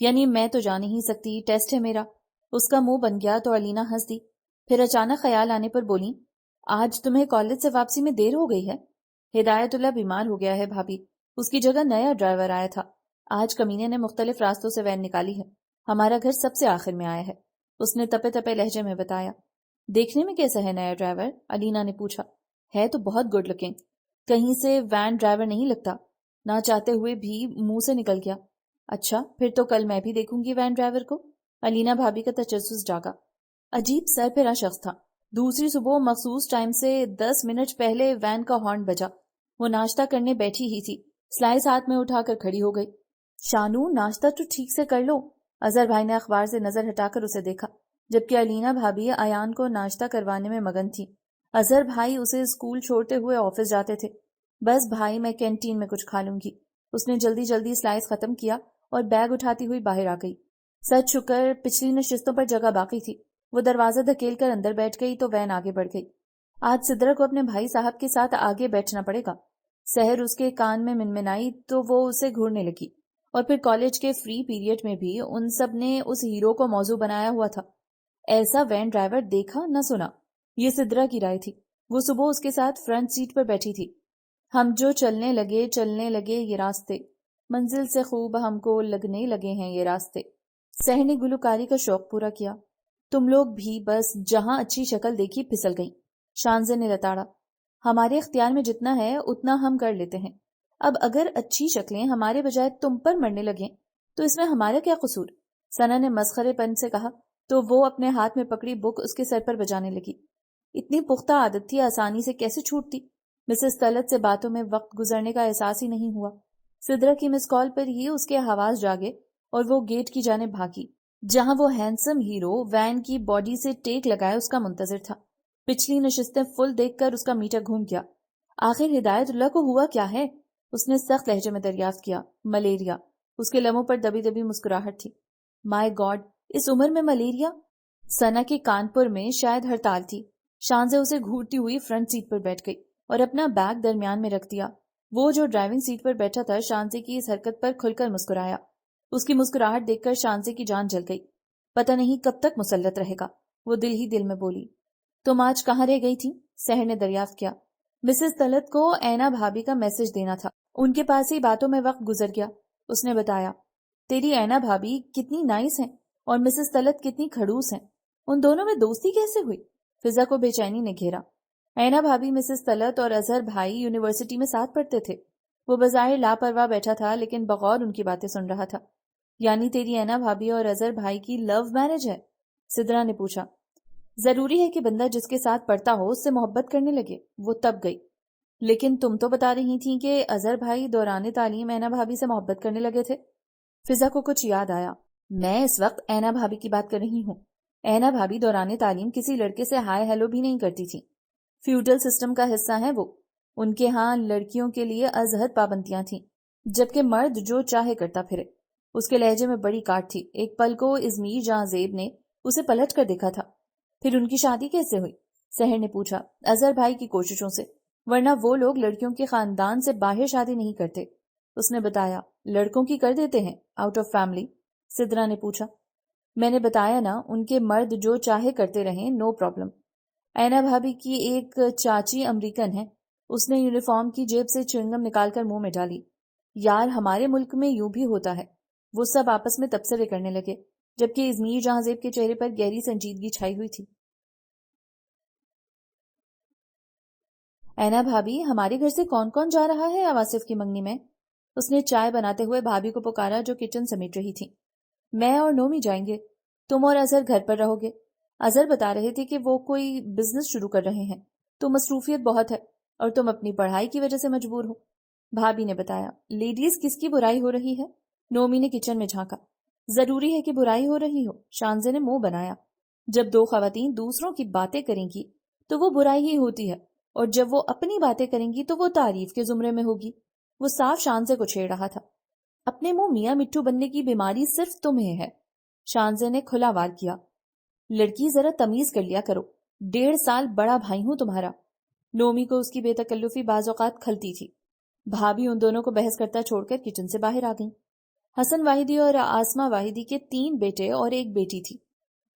یعنی میں تو جا نہیں سکتی، ٹیسٹ ہے میرا۔ اس کا منہ بن گیا تو علینا ہنس دی، پھر اچانک خیال آنے پر بولی، آج تمہیں کالج سے واپسی میں دیر ہو گئی ہے۔ ہدایت اللہ بیمار ہو گیا ہے بھابھی، اس کی جگہ نیا ڈرائیور آیا تھا۔ آج کمینے نے مختلف راستوں سے وین نکالی ہے، ہمارا گھر سب سے آخر میں آیا ہے، اس نے تپے تپے لہجے میں بتایا۔ دیکھنے میں کیسا ہے نیا ڈرائیور؟ علینا نے پوچھا۔ ہے تو بہت گڈ لکنگ، کہیں سے وین ڈرائیور نہیں لگتا، نہ چاہتے ہوئے بھی منہ سے نکل گیا۔ اچھا، پھر تو کل میں بھی دیکھوں گی وین ڈرائیور کو۔ علینا بھابھی کا تجسس جاگا۔ عجیب سر پھرا شخص تھا۔ دوسری صبح مخصوص ٹائم سے 10 منٹ پہلے وین کا ہارن بجا۔ وہ ناشتہ کرنے بیٹھی ہی تھی، سلائس ہاتھ میں اٹھا کر کھڑی ہو گئی۔ شانو، ناشتہ تو ٹھیک سے کر لو۔ اظہر بھائی نے اخبار سے نظر ہٹا کر اسے دیکھا، جبکہ علینا بھابھی ایان کو ناشتہ کروانے میں مگن تھی۔ اظہر بھائی اسے اسکول چھوڑتے ہوئے آفس جاتے تھے۔ بس بھائی، میں کینٹین میں کچھ کھا لوں گی۔ اس نے جلدی جلدی سلائس ختم کیا اور بیگ اٹھاتی ہوئی باہر آ گئی۔ سچ شکر پچھلی نشستوں پر جگہ باقی تھی۔ وہ دروازہ دھکیل کر اندر بیٹھ گئی تو وین آگے بڑھ گئی۔ آج سدرا کو اپنے بھائی صاحب کے ساتھ آگے بیٹھنا پڑے گا۔ سحر اس کے کان میں منمنائی تو وہ اسے گھورنے لگی، اور پھر کالج کے فری پیریڈ میں بھی ان سب نے اس ہیرو کو موضوع بنایا ہوا تھا۔ ایسا وین ڈرائیور دیکھا نہ سنا۔ یہ سدرا کی رائے تھی۔ وہ صبح اس کے ساتھ فرنٹ سیٹ پر بیٹھی تھی۔ ہم جو چلنے لگے یہ راستے، منزل سے خوب ہم کو لگنے لگے ہیں یہ راستے۔ سحر نے گلوکاری کا شوق پورا کیا۔ تم لوگ بھی بس جہاں اچھی شکل دیکھی پھسل گئی۔ شانزے نے لتاڑا۔ ہمارے اختیار میں جتنا ہے اتنا ہم کر لیتے ہیں۔ اب اگر اچھی شکلیں ہمارے بجائے تم پر مرنے لگیں تو اس میں ہمارا کیا قصور؟ ثنا نے مسخرے پن سے کہا تو وہ اپنے ہاتھ میں پکڑی بک اس کے سر پر بجانے لگی۔ اتنی پختہ عادت تھی، آسانی سے کیسے چھوٹتی؟ مسز طلعت سے باتوں میں وقت گزرنے کا احساس ہی نہیں ہوا۔ سدرا کی مس کال پر ہی اس کے حواس جاگے اور وہ گیٹ کی جانب بھاگی، جہاں وہ ہینڈسم ہیرو وین کی باڈی سے ٹیک لگائے اس کا منتظر تھا۔ پچھلی نشستیں فل دیکھ کر اس کا میٹر گھوم گیا۔ آخر ہدایت اللہ کو ہوا کیا ہے؟ اس نے سخت لہجے میں دریافت کیا۔ ملیریا۔ اس کے لبوں پر دبی دبی مسکراہٹ تھی۔ مائی گاڈ، اس عمر میں ملیریا؟ ثنا کے کانپور میں شاید ہڑتال تھی۔ شانزے اسے گھورتی ہوئی فرنٹ سیٹ پر بیٹھ گئی اور اپنا بیگ درمیان میں رکھ دیا۔ وہ جو ڈرائیونگ سیٹ پر بیٹھا تھا شانزے کی اس حرکت پر کھل کر مسکرایا۔ اس کی مسکراہٹ دیکھ کر شانزے کی جان جل گئی۔ پتہ نہیں کب تک مسلط رہے گا، وہ دل ہی دل میں بولی۔ تم آج کہاں رہ گئی تھی؟ سحر نے دریافت کیا۔ مسز طلعت کو اینا بھابھی کا میسج دینا تھا، ان کے پاس ہی باتوں میں وقت گزر گیا۔ اس نے بتایا، تیری اینا بھابھی کتنی نائس ہیں اور مسز طلعت کتنی کھڑوس ہیں، ان دونوں میں دوستی کیسے ہوئی؟ فضا کو بے چینی نے گھیرا۔ اینا بھابھی، مسز طلعت اور اظہر بھائی یونیورسٹی میں ساتھ پڑھتے تھے۔ وہ بظاہر لاپرواہ بیٹھا تھا لیکن بغور ان کی باتیں سن رہا تھا۔ یعنی تیری اینا بھابھی اور اظہر بھائی کی لو میرج ہے؟ سدرا نے پوچھا۔ ضروری ہے کہ بندہ جس کے ساتھ پڑھتا ہو اس سے محبت کرنے لگے، وہ تب گئی۔ لیکن تم تو بتا رہی تھیں کہ اظہر بھائی دوران تعلیم اینا بھابھی سے محبت کرنے لگے تھے۔ فضا کو کچھ یاد آیا۔ میں اس وقت اینا بھابھی کی بات کر رہی ہوں۔ اینا بھابھی دوران تعلیم کسی لڑکے سے ہائے ہیلو بھی نہیں کرتی تھی۔ فیوڈل سسٹم کا حصہ ہیں وہ۔ ان کے ہاں لڑکیوں کے لیے ازحد پابندیاں تھیں، جبکہ مرد جو چاہے کرتا پھرے۔ اس کے لہجے میں بڑی کاٹ تھی۔ ایک پل کو ازمیر جہاں زیب نے اسے پلٹ کر دیکھا تھا۔ پھر ان کی شادی کیسے ہوئی؟ سحر نے پوچھا۔ اظہر بھائی کی کوششوں سے، ورنہ وہ لوگ لڑکیوں کے خاندان سے باہر شادی نہیں کرتے۔ اس نے بتایا۔ لڑکوں کی کر دیتے ہیں آؤٹ آف فیملی؟ سدرا نے پوچھا۔ میں نے بتایا نا، ان کے مرد جو چاہے کرتے رہیں، نو پرابلم۔ اینا بھابھی کی ایک چاچی امریکن ہے، اس نے یونیفارم کی جیب سے چنگم نکال کر منہ میں ڈالی۔ یار، ہمارے ملک میں یوں بھی ہوتا ہے۔ وہ سب آپس میں تبصرے کرنے لگے، جبکہ ازمیر جہاں زیب کے چہرے پر گہری سنجیدگی چھائی ہوئی تھی۔ اینا بھابھی، ہمارے گھر سے کون کون جا رہا ہے آواصف کی منگنی میں؟ اس نے چائے بناتے ہوئے بھابھی کو پکارا جو کچن سمیٹ رہی تھی۔ میں اور نومی جائیں گے، تم اور اظہر گھر پر رہو گے۔ اظہر بتا رہے تھے کہ وہ کوئی بزنس شروع کر رہے ہیں، تو مصروفیت بہت ہے اور تم اپنی پڑھائی کی وجہ سے مجبور ہو۔ بھابھی نے بتایا۔ لیڈیز کس کی برائی ہو رہی ہے؟ نومی نے کچن میں جھانکا۔ ضروری ہے کہ برائی ہو رہی ہو؟ شانزے نے منہ بنایا۔ جب دو خواتین دوسروں کی باتیں کریں گی تو وہ برائی ہی ہوتی ہے، اور جب وہ اپنی باتیں کریں گی تو وہ تعریف کے زمرے میں ہوگی۔ وہ صاف شانزے کو چھیڑ رہا تھا۔ اپنے منہ میاں مٹھو بننے کی بیماری صرف تمہیں ہے، شانزے نے کھلا وار کیا۔ لڑکی، ذرا تمیز کر لیا کرو، 1.5 سال بڑا بھائی ہوں تمہارا۔ نومی کو اس کی بے تکلفی بعض اوقات کھلتی تھی۔ بھابھی ان دونوں کو بحث کرتا چھوڑ کر کچن سے باہر آ گئیں۔ حسن واحدی اور آسما واحدی کے 3 بیٹے اور ایک بیٹی تھی۔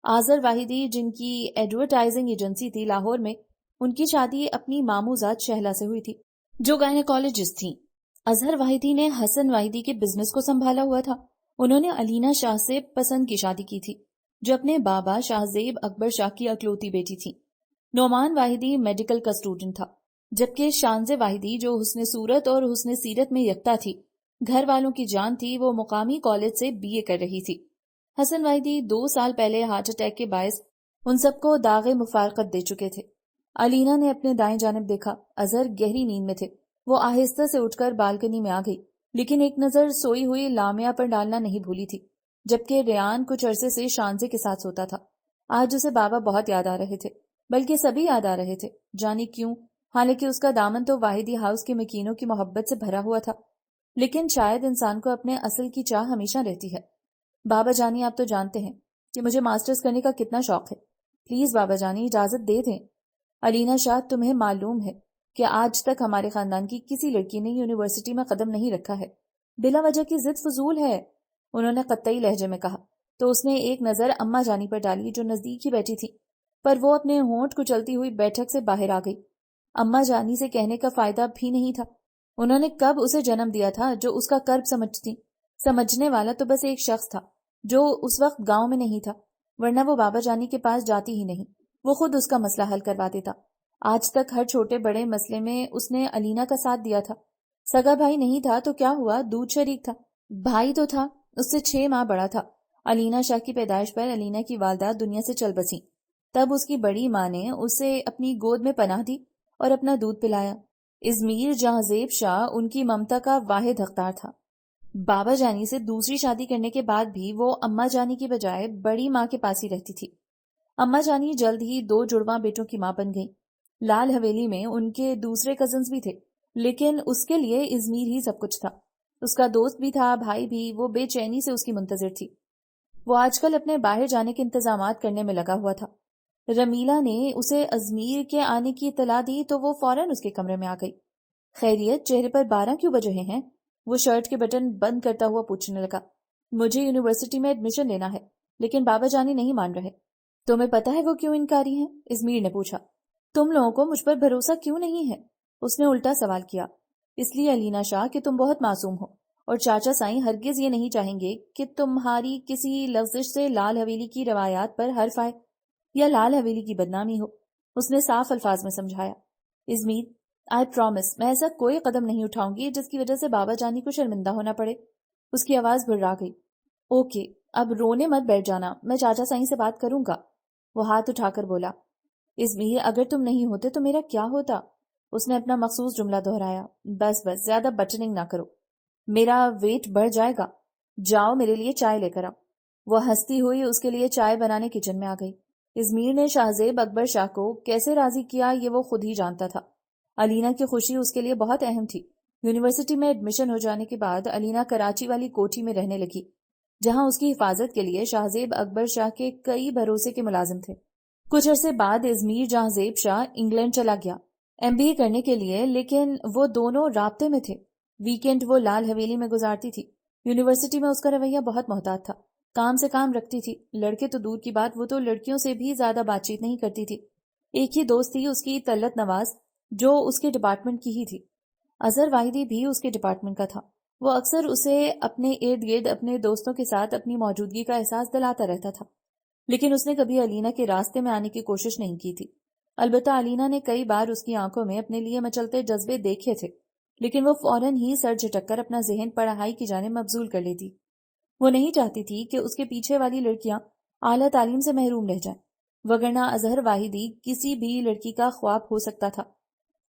آذر واحدی جن کی ایڈورٹائزنگ ایجنسی تھی لاہور میں، ان کی شادی اپنی ماموزاد شہلا سے ہوئی تھی جو گائنیکالوجسٹ تھیں۔ اظہر واحدی نے حسن واحدی کے بزنس کو سنبھالا ہوا تھا۔ انہوں نے علینا شاہ سے پسند کی شادی کی تھی جو اپنے بابا شاہ زیب اکبر شاہ کی اکلوتی بیٹی تھی۔ نعمان واحدی میڈیکل کا اسٹوڈنٹ تھا، جبکہ شانزے واحدی جو حسن صورت اور حسن سیرت میں یکتا تھی، گھر والوں کی جان تھی، وہ مقامی کالج سے BA کر رہی تھی۔ حسن واحدی 2 سال پہلے ہارٹ اٹیک کے باعث ان سب کو داغ مفارقت دے چکے تھے۔ علینا نے اپنے دائیں جانب دیکھا، اظہر گہری نیند میں تھے۔ وہ آہستہ سے اٹھ کر بالکنی میں آ گئی، لیکن ایک نظر سوئی ہوئی لامیا پر ڈالنا نہیں بھولی تھی، جبکہ ریان کچھ عرصے سے شانزے کے ساتھ سوتا تھا۔ آج اسے بابا بہت یاد آ رہے تھے، بلکہ سبھی یاد آ رہے تھے، جانے کیوں، حالانکہ اس کا دامن تو واحدی ہاؤس کے مکینوں کی محبت سے بھرا ہوا تھا، لیکن شاید انسان کو اپنے اصل کی چاہ ہمیشہ رہتی ہے۔ بابا جانی، آپ تو جانتے ہیں کہ مجھے ماسٹرز کرنے کا کتنا شوق ہے، پلیز بابا جانی اجازت دے دیں۔ علینا شاہ، تمہیں معلوم ہے کہ آج تک ہمارے خاندان کی کسی لڑکی نے یونیورسٹی میں قدم نہیں رکھا ہے، بلا وجہ کی ضد فضول ہے، انہوں نے قطعی لہجے میں کہا۔ تو اس نے ایک نظر اماں جانی پر ڈالی جو نزدیک ہی بیٹھی تھی، پر وہ اپنے ہونٹ کچلتی ہوئی بیٹھک سے باہر آ گئی۔ اماں جانی سے کہنے کا فائدہ بھی نہیں تھا، انہوں نے کب اسے جنم دیا تھا جو اس کا کرب سمجھتی؟ سمجھنے والا تو بس ایک شخص تھا جو اس وقت گاؤں میں نہیں تھا، ورنہ وہ بابا جانی کے پاس جاتی ہی نہیں، وہ خود اس کا مسئلہ حل کروا دیتا۔ آج تک ہر چھوٹے بڑے مسئلے میں اس نے علینا کا ساتھ دیا تھا۔ سگا بھائی نہیں تھا تو کیا ہوا، دودھ شریک تھا، بھائی تو تھا، اس سے 6 ماہ بڑا تھا۔ علینا شاہ کی پیدائش پر علینا کی والدہ دنیا سے چل بسیں، تب اس کی بڑی ماں نے اسے اپنی گود میں پناہ دی اور اپنا دودھ پلایا۔ ازمیر جہاں زیب شاہ ان کی ممتا کا واحد حقدار تھا۔ بابا جانی سے دوسری شادی کرنے کے بعد بھی وہ اماں جانی کی بجائے بڑی ماں کے پاس ہی رہتی تھی۔ اماں جانی جلد ہی 2 جڑواں بیٹوں کی ماں بن گئیں۔ لال حویلی میں ان کے دوسرے کزنز بھی تھے، لیکن اس کے لیے ازمیر ہی سب کچھ تھا۔ اس کا دوست بھی تھا، بھائی بھی، وہ بے چینی سے اس کی منتظر تھی۔ وہ آج کل اپنے باہر جانے کے انتظامات کرنے میں لگا ہوا تھا۔ رمیلا نے اسے ازمیر کے آنے کی اطلاع دی تو وہ فوراً اس کے کمرے میں آ گئی۔ خیریت، چہرے پر 12 کیوں بج رہے ہیں؟ وہ شرٹ کے بٹن بند کرتا ہوا پوچھنے لگا۔ مجھے یونیورسٹی میں ایڈمیشن لینا ہے، لیکن بابا جانی نہیں مان رہے۔ تمہیں پتا ہے وہ کیوں انکاری ہیں؟ ازمیر نے پوچھا۔ تم لوگوں کو مجھ پر بھروسہ کیوں نہیں ہے؟ اس نے الٹا سوال کیا۔ اس لیے علینا شاہ کہ تم بہت معصوم ہو، اور چاچا سائیں ہرگز یہ نہیں چاہیں گے کہ تمہاری کسی لفظش سے لال حویلی کی روایات پر حرف آئے یا لال حویلی کی بدنامی ہو، اس نے صاف الفاظ میں سمجھایا۔ ازمیر، آئی پرومس، میں ایسا کوئی قدم نہیں اٹھاؤں گی جس کی وجہ سے بابا جانی کو شرمندہ ہونا پڑے۔ اس کی آواز بھرا گئی۔ اوکے، اب رونے مت بیٹھ جانا، میں چاچا سائیں سے بات کروں گا، وہ ہاتھ اٹھا کر بولا۔ ازمیر، اگر تم نہیں ہوتے تو میرا کیا ہوتا؟ اس نے اپنا مخصوص جملہ دہرایا۔ بس بس، زیادہ بٹننگ نہ کرو، میرا ویٹ بڑھ جائے گا، جاؤ میرے لیے چائے لے کر آؤ۔ وہ ہنستی ہوئی اس کے لیے چائے بنانے کچن میں آ گئی۔ ازمیر نے شاہزیب اکبر شاہ کو کیسے راضی کیا یہ وہ خود ہی جانتا تھا۔ علینا کی خوشی اس کے لیے بہت اہم تھی۔ یونیورسٹی میں ایڈمیشن ہو جانے کے بعد علینا کراچی والی کوٹھی میں رہنے لگی، جہاں اس کی حفاظت کے لیے شاہزیب اکبر شاہ کے کئی بھروسے کے ملازم تھے۔ کچھ عرصے بعد ازمیر جہاں زیب شاہ انگلینڈ چلا گیا MBA کرنے کے لیے، لیکن وہ دونوں رابطے میں تھے۔ ویکینڈ وہ لال حویلی میں گزارتی تھی۔ یونیورسٹی میں اس کا رویہ بہت محتاط تھا، کام سے کام رکھتی تھی، لڑکے تو دور کی بات، وہ تو لڑکیوں سے بھی زیادہ بات چیت نہیں کرتی تھی۔ ایک ہی دوست تھی اس کی، طلعت نواز، جو اس کے ڈپارٹمنٹ کی ہی تھی۔ اظہر واحدی بھی اس کے ڈپارٹمنٹ کا تھا۔ وہ اکثر اسے اپنے ارد گرد اپنے دوستوں کے ساتھ اپنی موجودگی کا احساس دلاتا رہتا تھا، لیکن اس نے کبھی علینا کے راستے میں آنے کی کوشش نہیں کی تھی۔ البتہ علینا نے کئی بار اس کی آنکھوں میں اپنے لیے مچلتے جذبے دیکھے تھے، لیکن وہ فوراً ہی سر جھٹک کر اپنا ذہن پڑھائی کی جانب مبذول کر لیتی۔ وہ نہیں چاہتی تھی کہ اس کے پیچھے والی لڑکیاں اعلیٰ تعلیم سے محروم رہ جائیں، وگرنہ اظہر واحدی کسی بھی لڑکی کا خواب ہو سکتا تھا۔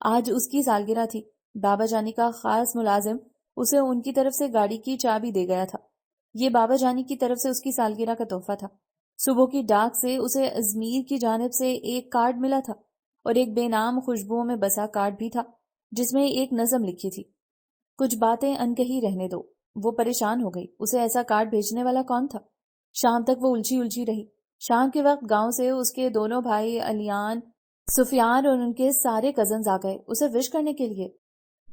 آج اس کی سالگرہ تھی۔ بابا جانی کا خاص ملازم اسے ان کی طرف سے گاڑی کی چابی دے گیا تھا۔ یہ بابا جانی کی طرف سے اس کی سالگرہ کا تحفہ تھا۔ صبح کی ڈاک سے اسے ازمیر کی جانب سے ایک کارڈ ملا تھا، اور ایک بے نام خوشبوؤں میں بسا کارڈ بھی تھا جس میں ایک نظم لکھی تھی، کچھ باتیں انکہی رہنے دو۔ وہ پریشان ہو گئی، اسے ایسا کارڈ بھیجنے والا کون تھا؟ شام تک وہ الجھی رہی۔ شام کے وقت گاؤں سے اس کے دونوں بھائی علیان، سفیان اور ان کے سارے کزنز آ گئے اسے وش کرنے کے لیے۔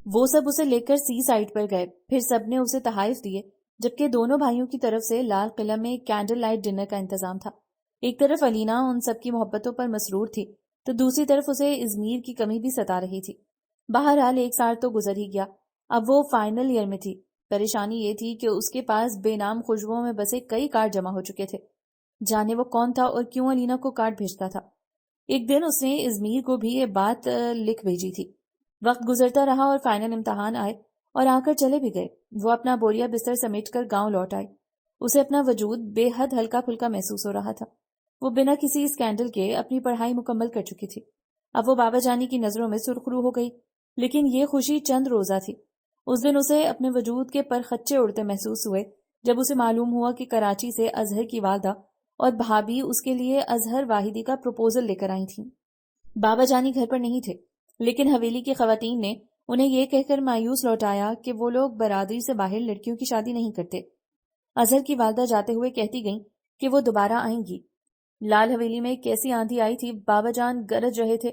وہ سب اسے لے کر سی سائڈ پر گئے، پھر سب نے اسے تحائف دیے۔ جبکہ دونوں بھائیوں کی طرف سے لال قلعہ میں کینڈل لائٹ ڈنر کا انتظام تھا۔ ایک طرف علینا ان سب کی محبتوں پر مسرور تھی تو دوسری طرف اسے ازمیر کی کمی بھی ستا رہی تھی۔ بہرحال ایک سال تو گزر ہی گیا، اب وہ فائنل ایئر میں تھی۔ پریشانی یہ تھی کہ اس کے پاس بے نام خوشبوؤں میں بسے کئی کارڈ جمع ہو چکے تھے۔ جانے وہ کون تھا اور کیوں علینا کو کارڈ بھیجتا تھا۔ ایک دن اس نے ازمیر کو بھی یہ بات لکھ بھیجی تھی۔ وقت گزرتا رہا اور فائنل امتحان آئے اور آ کر چلے بھی گئے۔ وہ اپنا بوریا بستر سمیٹ کر گاؤں لوٹ آئی۔ اسے اپنا وجود بے حد ہلکا پھلکا محسوس ہو رہا تھا۔ وہ بنا کسی اسکینڈل کے اپنی پڑھائی مکمل کر چکی تھی۔ اب وہ بابا جانی کی نظروں میں سرخرو ہو گئی، لیکن یہ خوشی چند روزہ تھی۔ اس دن اسے اپنے وجود کے پر خچے اڑتے محسوس ہوئے جب اسے معلوم ہوا کہ کراچی سے اظہر کی والدہ اور بھابھی اس کے لیے اظہر واحدی کا پروپوزل لے کر آئی تھیں۔ بابا جانی گھر پر نہیں تھے، لیکن حویلی کی خواتین نے انہیں یہ کہہ کر مایوس لوٹایا کہ وہ لوگ برادری سے باہر لڑکیوں کی شادی نہیں کرتے۔ اظہر کی والدہ جاتے ہوئے کہتی گئیں کہ وہ دوبارہ آئیں گی۔ لال حویلی میں کیسی آندھی آئی تھی، بابا جان گرج رہے تھے۔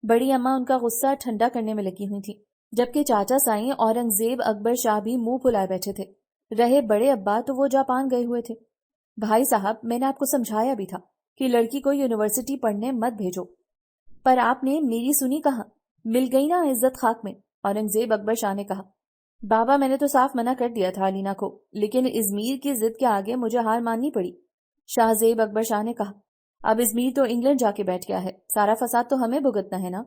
بڑی اماں ان کا غصہ ٹھنڈا کرنے میں لگی ہوئی تھی، جبکہ چاچا سائیں اورنگزیب اکبر شاہ بھی منہ پھلائے بیٹھے تھے۔ رہے بڑے ابا تو وہ جاپان گئے ہوئے تھے۔ بھائی صاحب، میں نے آپ کو سمجھایا بھی تھا کہ لڑکی کو یونیورسٹی پڑھنے مت بھیجو، پر آپ نے میری سنی کہاں؟ مل گئی نا عزت خاک میں، اورنگزیب اکبر شاہ نے کہا۔ بابا، میں نے تو صاف منع کر دیا تھا علینا کو، لیکن ازمیر کی ضد کے آگے مجھے ہار ماننی پڑی، شاہ زیب اکبر شاہ نے کہا۔ اب ازمیر تو انگلینڈ جا کے بیٹھ گیا ہے، سارا فساد تو ہمیں بھگتنا ہے نا۔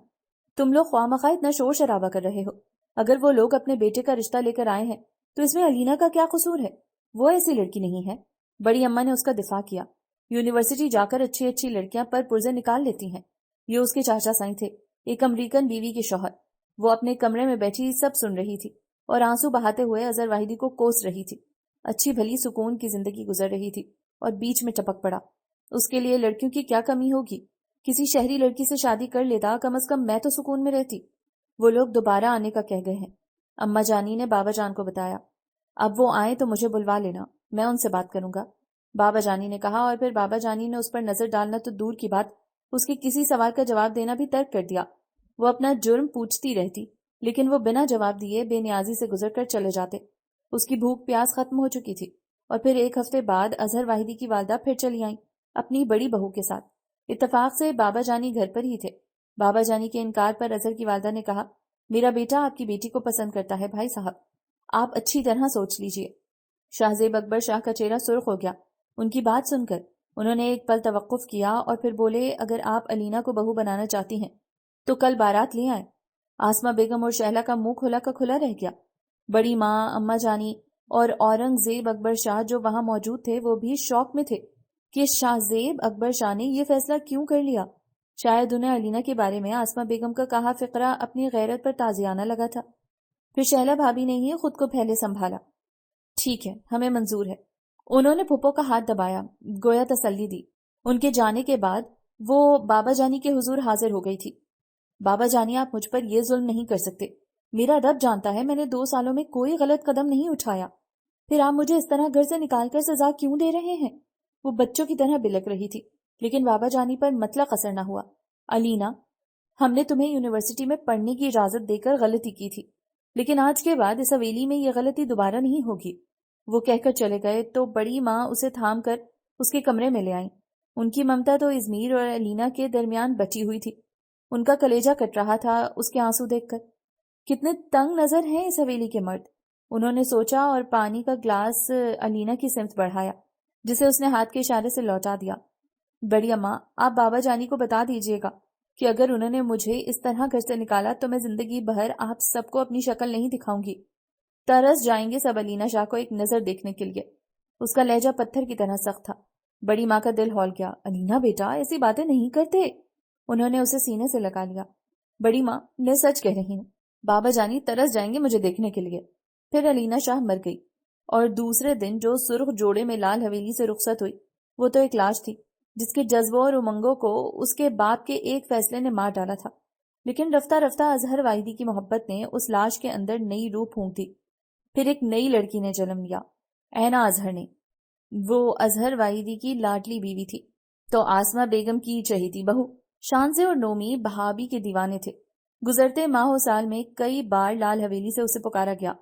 تم لوگ خواہ مخواہ اتنا شور شرابہ کر رہے ہو۔ اگر وہ لوگ اپنے بیٹے کا رشتہ لے کر آئے ہیں تو اس میں علینا کا کیا قصور ہے؟ وہ ایسی لڑکی نہیں ہے۔ بڑی اماں نے اس کا دفاع کیا۔ یونیورسٹی جا کر اچھی اچھی لڑکیاں پر پرزے نکال لیتی ہیں۔ یہ اس کے چاچا سائیں تھے، ایک امریکن بیوی کے شوہر۔ وہ اپنے کمرے میں بیٹھی سب سن رہی تھی اور آنسو بہاتے ہوئے اظہر واحدی کو کوس رہی تھی۔ اچھی بھلی سکون کی زندگی گزر رہی تھی اور بیچ میں ٹپک پڑا۔ اس کے لیے لڑکیوں کی کیا کمی ہوگی؟ کسی شہری لڑکی سے شادی کر لیتا، کم از کم میں تو سکون میں رہتی۔ وہ لوگ دوبارہ آنے کا کہہ گئے ہیں، اماں جانی نے بابا جان کو بتایا۔ اب وہ آئیں تو مجھے بلوا لینا، میں ان سے بات کروں گا، بابا جانی نے کہا، اور پھر بابا جانی نے اس پر نظر ڈالنا تو دور کی بات، اس کے کسی سوال کا جواب دینا بھی ترک کر دیا۔ وہ اپنا جرم پوچھتی رہتی، لیکن وہ بنا جواب دیے بے نیازی سے گزر کر چلے جاتے۔ اس کی بھوک پیاس ختم ہو چکی تھی، اور پھر ایک ہفتے بعد اظہر واحدی کی والدہ پھر چلی آئیں اپنی بڑی بہو کے ساتھ۔ اتفاق سے بابا جانی گھر پر ہی تھے۔ بابا جانی کے انکار پر اظہر کی والدہ نے کہا، میرا بیٹا آپ کی بیٹی کو پسند کرتا ہے بھائی صاحب، آپ اچھی طرح سوچ لیجئے۔ شاہ زیب اکبر شاہ کا چہرہ سرخ ہو گیا ان کی بات سن کر۔ انہوں نے ایک پل توقف کیا اور پھر بولے، اگر آپ علینا کو بہو بنانا چاہتی ہیں تو کل بارات لے آئیں۔ آسمہ بیگم اور شہلا کا منہ کھلا کا کھلا رہ گیا۔ بڑی ماں، اماں جانی اور اورنگزیب اکبر شاہ جو وہاں موجود تھے وہ بھی شوق میں تھے کہ شاہ زیب اکبر شاہ نے یہ فیصلہ کیوں کر لیا۔ شاید انہیں علینا کے بارے میں آسمہ بیگم کا کہا فقرہ اپنی غیرت پر تازیانہ لگا تھا۔ پھر شہلا بھابھی نے ہی خود کو پہلے سنبھالا۔ ٹھیک ہے، ہمیں منظور ہے۔ انہوں نے پھپھو کا ہاتھ دبایا، گویا تسلی دی۔ ان کے جانے کے بعد وہ بابا جانی کے حضور حاضر ہو گئی تھی۔ بابا جانی، آپ مجھ پر یہ ظلم نہیں کر سکتے۔ میرا رب جانتا ہے میں نے 2 سالوں میں کوئی غلط قدم نہیں اٹھایا، پھر آپ مجھے اس طرح گھر سے نکال کر سزا کیوں دے رہے ہیں؟ وہ بچوں کی طرح بلک رہی تھی، لیکن بابا جانی پر مطلق اثر نہ ہوا۔ علینا، ہم نے تمہیں یونیورسٹی میں پڑھنے کی اجازت دے کر غلطی کی تھی، لیکن آج کے بعد اس حویلی میں یہ غلطی دوبارہ نہیں ہوگی۔ وہ کہہ کر چلے گئے تو بڑی ماں اسے تھام کر اس کے کمرے میں لے آئیں۔ ان کی ممتا تو ازمیر اور علینا کے درمیان بچی ہوئی تھی۔ ان کا کلیجہ کٹ رہا تھا اس کے آنسو دیکھ کر۔ کتنے تنگ نظر ہیں اس حویلی کے مرد، انہوں نے سوچا، اور پانی کا گلاس علینا کی سمت بڑھایا، جسے اس نے ہاتھ کے اشارے سے لوٹا دیا۔ بڑی اماں، آپ بابا جانی کو بتا دیجئے گا کہ اگر انہوں نے مجھے اس طرح گھر سے نکالا تو میں زندگی بھر آپ سب کو اپنی شکل نہیں دکھاؤں گی۔ ترس جائیں گے سب علینا شاہ کو ایک نظر دیکھنے کے لیے۔ اس کا لہجہ پتھر کی طرح سخت تھا۔ بڑی ماں کا دل ہول گیا۔ علینا بیٹا، ایسی باتیں نہیں کرتے۔ انہوں نے اسے سینے سے لگا لیا۔ بڑی ماں، میں سچ کہہ رہی ہوں، بابا جانی ترس جائیں گے مجھے دیکھنے کے لیے۔ پھر علینا شاہ مر گئی، اور دوسرے دن جو سرخ جوڑے میں لال حویلی سے رخصت ہوئی وہ تو ایک لاش تھی جس کے جذبوں اور امنگوں کو اس کے باپ کے ایک فیصلے نے مار ڈالا تھا۔ لیکن رفتہ رفتہ اظہر واحدی کی محبت نے اس لاش کے اندر نئی روح پھونک دی۔ پھر ایک نئی لڑکی نے جنم لیا، اینا اظہر نے۔ وہ اظہر واحدی کی لاڈلی بیوی تھی تو آسمہ بیگم کی چہیتی بہو۔ شانزے اور نومی بھابھی کے دیوانے تھے۔ گزرتے ماہ و سال میں کئی بار لال حویلی سے اسے پکارا گیا،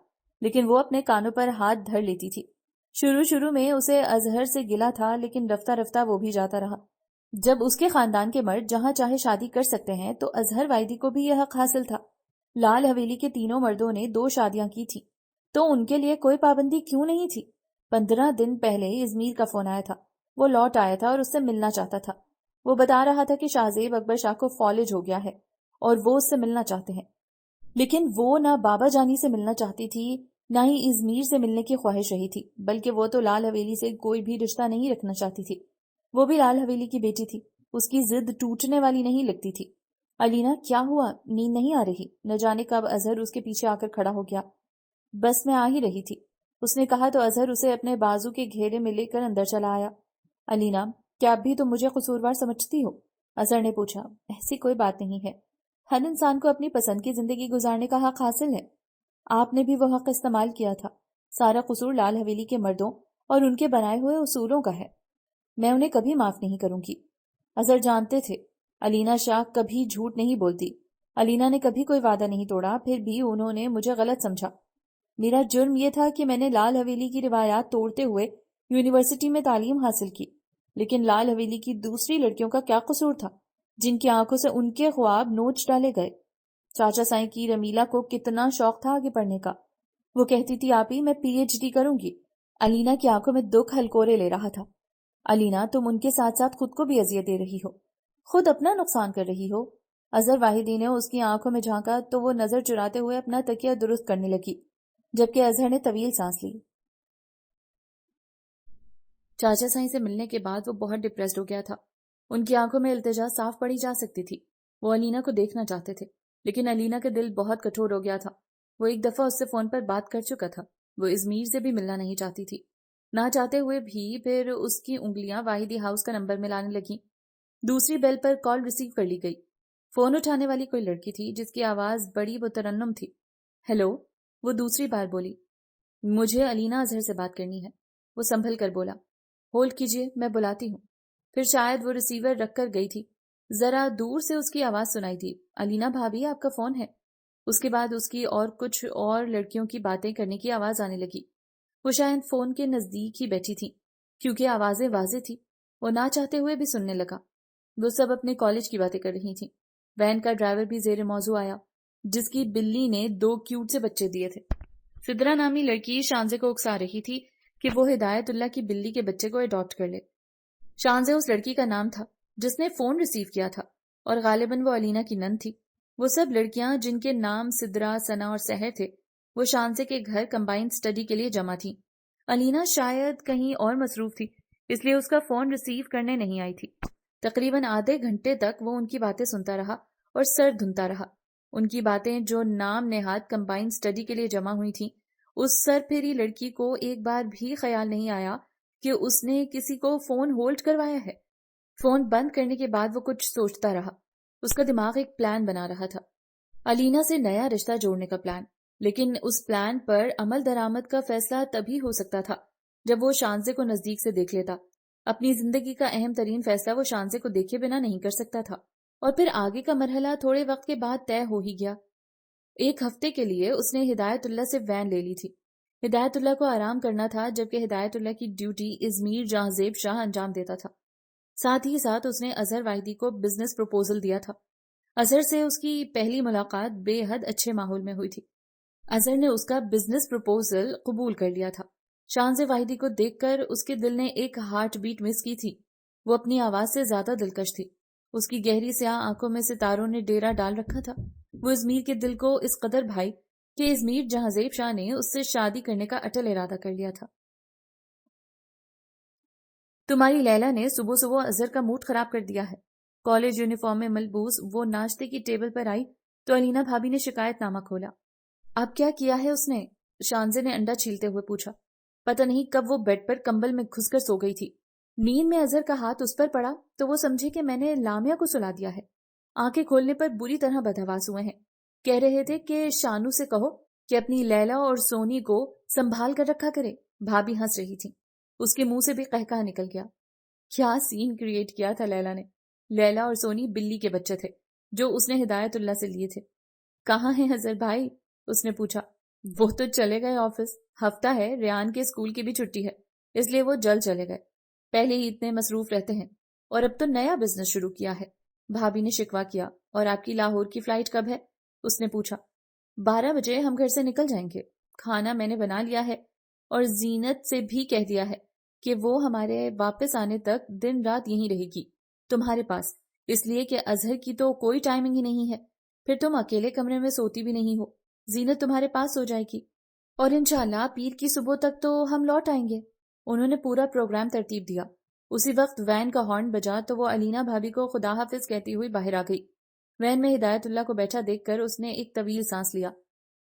لیکن وہ اپنے کانوں پر ہاتھ دھر لیتی تھی۔ شروع میں اسے اظہر سے گلا تھا، لیکن رفتہ رفتہ وہ بھی جاتا رہا۔ جب اس کے خاندان کے مرد جہاں چاہے شادی کر سکتے ہیں تو اظہر وائدی کو بھی یہ حق حاصل تھا۔ لال حویلی کے تینوں مردوں نے 2 شادیاں کی تھی، تو ان کے لیے کوئی پابندی کیوں نہیں تھی؟ 15 دن پہلے ازمیر کا فون آیا تھا، وہ لوٹ آیا تھا اور اس سے ملنا چاہتا تھا۔ وہ بتا رہا تھا کہ شاہزیب اکبر شاہ کو فالج ہو گیا ہے اور وہ اس سے ملنا چاہتے ہیں، لیکن وہ نہ بابا جانی سے ملنا چاہتی تھی، نہ ہی ازمیر سے ملنے کی خواہش رہی تھی، بلکہ وہ تو لال حویلی سے کوئی بھی رشتہ نہیں رکھنا چاہتی تھی۔ وہ بھی لال حویلی کی بیٹی تھی، اس کی ضد ٹوٹنے والی نہیں لگتی تھی۔ علینا، کیا ہوا؟ نیند نہیں آ رہی؟ نہ جانے کب اظہر اس کے پیچھے آ کر کھڑا ہو گیا۔ بس میں آ ہی رہی تھی، اس نے کہا تو اظہر اسے اپنے بازو کے گھیرے میں لے کر اندر چلا آیا۔ علینا، کیا اب بھی تم مجھے قصوروار سمجھتی ہو؟ اظہر نے پوچھا۔ ایسی کوئی بات نہیں ہے، ہر انسان کو اپنی پسند کی زندگی گزارنے کا حق حاصل ہے۔ آپ نے بھی وہ حق استعمال کیا تھا۔ سارا قصور لال حویلی کے مردوں اور ان کے بنائے ہوئے اصولوں کا ہے، میں انہیں کبھی معاف نہیں کروں گی۔ اظہر جانتے تھے علینا شاہ کبھی جھوٹ نہیں بولتی، علینا نے کبھی کوئی وعدہ نہیں توڑا، پھر بھی انہوں نے مجھے غلط سمجھا۔ میرا جرم یہ تھا کہ میں نے لال حویلی کی روایات توڑتے ہوئے یونیورسٹی میں تعلیم حاصل کی، لیکن لال حویلی کی دوسری لڑکیوں کا کیا قصور تھا جن کی آنکھوں سے ان کے خواب نوچ ڈالے گئے؟ چاچا سائیں کی رمیلا کو کتنا شوق تھا آگے پڑھنے کا، وہ کہتی تھی آپی میں پی ایچ ڈی کروں گی۔ علینا کی آنکھوں میں دکھ ہلکورے لے رہا تھا۔ علینا، تم ان کے ساتھ ساتھ خود کو بھی اذیت دے رہی ہو، خود اپنا نقصان کر رہی ہو۔ اظہر واحدی نے اس کی آنکھوں میں جھانکا تو وہ نظر چراتے ہوئے اپنا تکیہ درست کرنے لگی، جبکہ اظہر نے طویل سانس لی۔ چاچا سائیں سے ملنے کے بعد وہ بہت ڈپریسڈ ہو گیا تھا، ان کی آنکھوں میں التجا صاف پڑھی جا سکتی تھی۔ وہ علینا کو دیکھنا چاہتے تھے، لیکن علینا کا دل بہت کٹھور ہو گیا تھا۔ وہ ایک دفعہ اس سے فون پر بات کر چکا تھا، وہ ازمیر سے بھی ملنا نہیں چاہتی تھی، نہ چاہتے ہوئے بھی پھر اس کی انگلیاں واحدی ہاؤس کا نمبر ملانے لگیں۔ دوسری بیل پر کال ریسیو کر لی گئی۔ فون اٹھانے والی کوئی لڑکی تھی جس کی آواز بڑی مترنم تھی۔ ہیلو، وہ دوسری بار بولی۔ مجھے علینا اظہر سے بات کرنی ہے، وہ سنبھل کر بولا۔ ہولڈ کیجئے، میں بلاتی ہوں۔ پھر شاید وہ ریسیور رکھ کر گئی تھی، ذرا دور سے اس کی آواز سنائی دی، علینا بھابی آپ کا فون ہے۔ اس کے بعد اس کی اور کچھ اور لڑکیوں کی باتیں کرنے کی آواز آنے لگی۔ وہ شاید فون کے نزدیک ہی بیٹھی تھی کیونکہ آوازیں واضح تھی، وہ نہ چاہتے ہوئے بھی سننے لگا۔ وہ سب اپنے کالج کی باتیں کر رہی تھیں۔ وین کا ڈرائیور بھی زیر موضوع آیا، جس کی بلی نے 2 کیوٹ سے بچے دیے تھے۔ سدرا نامی لڑکی شانزے کو اکسا رہی تھی کہ وہ ہدایت اللہ کی بلی کے بچے کو اڈاپٹ کر لے۔ شانزے اس لڑکی کا نام تھا جس نے فون ریسیو کیا تھا، اور غالباً وہ علینا کی نند تھی۔ وہ سب لڑکیاں جن کے نام سدرا، ثنا اور سحر تھے، وہ شانزے کے گھر کمبائنڈ اسٹڈی کے لیے جمع تھیں۔ علینا شاید کہیں اور مصروف تھی، اس لیے اس کا فون ریسیو کرنے نہیں آئی تھی۔ تقریباً آدھے گھنٹے تک وہ ان کی باتیں سنتا رہا اور سر دھنتا رہا۔ ان کی باتیں جو نام نہاد کمبائنڈ اسٹڈی کے لیے جمع ہوئی تھیں، اس سر پھیری لڑکی کو ایک بار بھی خیال نہیں آیا کہ اس نے کسی کو فون ہولڈ کروایا ہے۔ فون بند کرنے کے بعد وہ کچھ سوچتا رہا، اس کا دماغ ایک پلان بنا رہا تھا، علینا سے نیا رشتہ جوڑنے کا پلان، لیکن اس پلان پر عمل درآمد کا فیصلہ تبھی ہو سکتا تھا جب وہ شانزے کو نزدیک سے دیکھ لیتا۔ اپنی زندگی کا اہم ترین فیصلہ وہ شانزے کو دیکھے بنا نہیں کر سکتا تھا، اور پھر آگے کا مرحلہ تھوڑے وقت کے بعد طے ہو ہی گیا۔ 1 ہفتے کے لیے اس نے ہدایت اللہ سے وین لے لی تھی۔ ہدایت اللہ کو آرام کرنا تھا، جبکہ ہدایت اللہ کی ڈیوٹی ازمیر جہاں زیب شاہ انجام دیتا تھا۔ ساتھ ہی ساتھ اس نے اظہر واحدی کو بزنس پروپوزل دیا تھا۔ اظہر سے اس کی پہلی ملاقات بے حد اچھے ماحول میں ہوئی تھی۔ اظہر نے اس کا بزنس پروپوزل قبول کر لیا تھا۔ شانزے واحدی کو دیکھ کر اس کے دل نے ایک ہارٹ بیٹ مس کی تھی۔ وہ اپنی آواز سے زیادہ دلکش تھی۔ اس کی گہری سیاہ آنکھوں میں ستاروں نے ڈیرا ڈال رکھا تھا۔ وہ ازمیر کے دل کو اس قدر بھائی کہ ازمیر جہاں زیب شاہ نے اس سے شادی کرنے کا اٹل ارادہ کر لیا تھا۔ تمہاری لیلا نے صبح صبح اظہر کا موڈ خراب کر دیا ہے۔ کالج یونیفارم میں ملبوس وہ ناشتے کی ٹیبل پر آئی تو علینا بھابی نے شکایت نامہ کھولا۔ اب کیا کیا ہے اس نے؟ شانزے نے انڈا چھیلتے ہوئے پوچھا۔ پتہ نہیں کب وہ بیڈ پر کمبل میں گھس کر سو گئی تھی۔ نیند میں اظہر کا ہاتھ اس پر پڑا تو وہ سمجھے کہ میں نے لامیا کو سلا دیا ہے۔ آنکھیں کھولنے پر بری طرح بدحواس ہوئے ہیں۔ کہہ رہے تھے کہ شانو سے کہو کہ اپنی لیلا اور سونی کو سنبھال کر رکھا کرے۔ بھابی ہنس رہی تھی، اس کے منہ سے بھی قہقہ نکل گیا۔ کیا سین کریٹ کیا تھا لیلا نے۔ لیلا اور سونی بلی کے بچے تھے جو اس نے ہدایت اللہ سے لیے تھے۔ کہاں ہیں اظہر بھائی؟ اس نے پوچھا۔ وہ تو چلے گئے آفس، ہفتہ ہے، ریان کے اسکول کی بھی چھٹی ہے، اس لیے وہ جلد چلے گئے۔ پہلے ہی اتنے مصروف رہتے ہیں، اور اب تو نیا بزنس شروع کیا ہے۔ بھابھی نے شکوہ کیا۔ اور آپ کی لاہور کی فلائٹ کب ہے؟ اس نے پوچھا۔ 12 بجے ہم گھر سے نکل جائیں گے۔ کھانا میں نے بنا لیا ہے اور زینت سے بھی کہہ دیا ہے کہ وہ ہمارے واپس آنے تک دن رات یہیں رہے گی تمہارے پاس، اس لیے کہ اظہر کی تو کوئی ٹائمنگ ہی نہیں ہے، پھر تم اکیلے کمرے میں سوتی بھی نہیں ہو، زینت تمہارے پاس سو جائے گی، اور انشاءاللہ پیر کی صبح تک تو ہم لوٹ آئیں گے۔ انہوں نے پورا پروگرام ترتیب دیا۔ اسی وقت وین کا ہارن بجا تو وہ علینا بھابھی کو خدا حافظ کہتی ہوئی باہر آ گئی۔ وین میں ہدایت اللہ کو بیٹھا دیکھ کر اس نے ایک طویل سانس لیا۔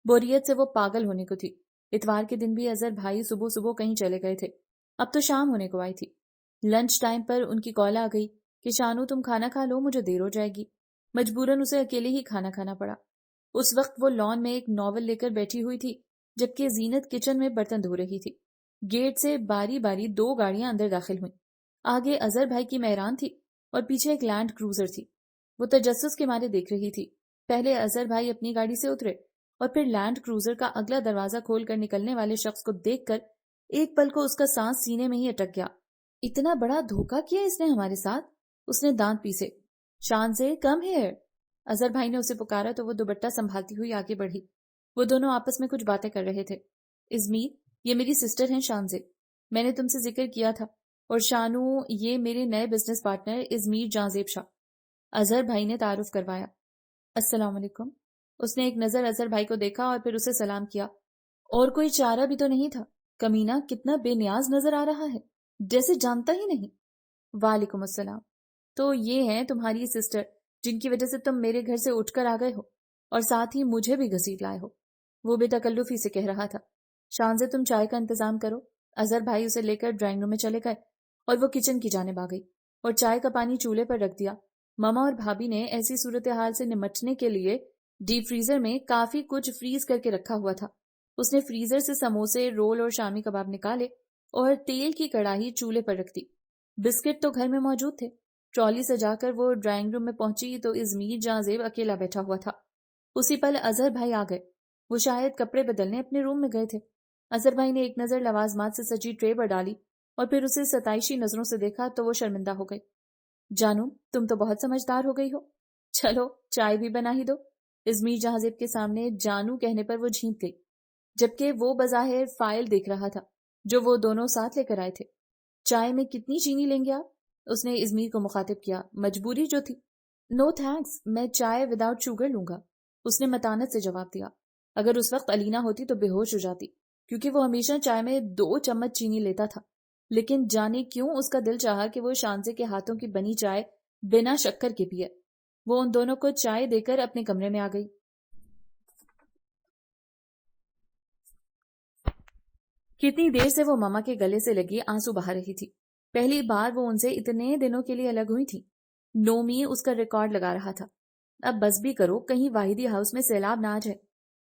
بوریت سے وہ پاگل ہونے کو تھی۔ اتوار کے دن بھی اظہر بھائی صبح صبح کہیں چلے گئے تھے، اب تو شام ہونے کو آئی تھی۔ لنچ ٹائم پر ان کی کال آ گئی کہ شانو تم کھانا کھا لو، مجھے دیر ہو جائے گی۔ مجبوراً اسے اکیلے ہی کھانا کھانا پڑا۔ اس وقت وہ لان میں ایک ناول لے کر بیٹھی ہوئی تھی، جبکہ زینت کچن میں برتن دھو رہی تھی۔ گیٹ سے باری باری 2 گاڑیاں اندر داخل ہوئیں۔ آگے اظہر بھائی کی مہران تھی اور پیچھے ایک لینڈ کروزر تھی۔ وہ تجسس کے مارے دیکھ رہی تھی۔ پہلے اظہر بھائی اپنی گاڑی سے اترے اور پھر لینڈ کروزر کا اگلا دروازہ کھول کر نکلنے والے شخص کو دیکھ کر ایک پل کو اس کا سانس سینے میں ہی اٹک گیا۔ اتنا بڑا دھوکہ کیا اس نے ہمارے ساتھ؟ اس نے دانت پیسے۔ شان سے کم ہیئر، اظہر بھائی نے اسے پکارا تو وہ دوپٹہ سنبھالتی ہوئی آگے بڑھی۔ وہ دونوں آپس میں کچھ باتیں کر رہے تھے۔ ازمیر، یہ میری سسٹر ہیں شانزے، میں نے تم سے ذکر کیا تھا، اور شانو یہ میرے نئے بزنس پارٹنر ازمیر جہانزیب شاہ۔ اظہر بھائی نے تعارف کروایا۔ السلام علیکم۔ اس نے ایک نظر اظہر بھائی کو دیکھا اور پھر اسے سلام کیا۔ اور کوئی چارہ بھی تو نہیں تھا، کمینہ کتنا بے نیاز نظر آ رہا ہے، جیسے جانتا ہی نہیں۔ وعلیکم السلام۔ تو یہ ہیں تمہاری سسٹر جن کی وجہ سے تم میرے گھر سے اٹھ کر آ گئے ہو اور ساتھ ہی مجھے بھی گھسیٹ لائے ہو، وہ بے تکلفی سے کہہ رہا تھا۔ شانزے تم چائے کا انتظام کرو۔ اظہر بھائی اسے لے کر ڈرائنگ روم میں چلے گئے اور وہ کچن کی جانب آ گئی اور چائے کا پانی چولہے پر رکھ دیا۔ ماما اور بھابھی نے ایسی صورتحال سے نمٹنے کے لیے ڈیپ فریزر میں کافی کچھ فریز کر کے رکھا ہوا تھا۔ اس نے فریزر سے سموسے، رول اور شامی کباب نکالے اور تیل کی کڑاہی چولہے پر رکھ دی۔ بسکٹ تو گھر میں موجود تھے۔ ٹرالی سجا کر وہ ڈرائنگ روم میں پہنچی تو ازمیر جہانزیب اکیلا بیٹھا ہوا تھا۔ اسی پل اظہر بھائی آ گئے۔ وہ شاید کپڑے بدلنے اپنے روم میں گئے تھے۔ اظہر بھائی نے ایک نظر لوازمات سے سجی ٹرے پر ڈالی اور پھر اسے ستائشی نظروں سے دیکھا تو وہ شرمندہ ہو گئی۔ جانو تم تو بہت سمجھدار ہو گئی ہو، چلو چائے بھی بنا ہی دو۔ ازمیر جہانزیب کے سامنے جانو کہنے پر وہ جھینک گئی، جبکہ وہ بظاہر فائل دیکھ رہا تھا جو وہ دونوں ساتھ لے کر آئے تھے۔ چائے میں کتنی چینی لیں گے آپ؟ اس نے ازمیر کو مخاطب کیا، مجبوری جو تھی۔ نو تھینکس، میں چائے وداؤٹ شوگر لوں گا، اس نے متانت سے جواب دیا۔ اگر اس وقت علینا ہوتی تو بے ہوش ہو جاتی، کیونکہ وہ ہمیشہ چائے میں 2 چمچ چینی لیتا تھا، لیکن جانے کیوں اس کا دل چاہا کہ وہ شانزے کے ہاتھوں کی بنی چائے بنا شکر کے پیے۔ وہ ان دونوں کو چائے دے کر اپنے کمرے میں آ گئی۔ کتنی دیر سے وہ ماما کے گلے سے لگی آنسو بہا رہی تھی۔ پہلی بار وہ ان سے اتنے دنوں کے لیے الگ ہوئی تھی۔ نومی اس کا ریکارڈ لگا رہا تھا۔ اب بس بھی کرو، کہیں واحدی ہاؤس میں سیلاب نہ آ جائے،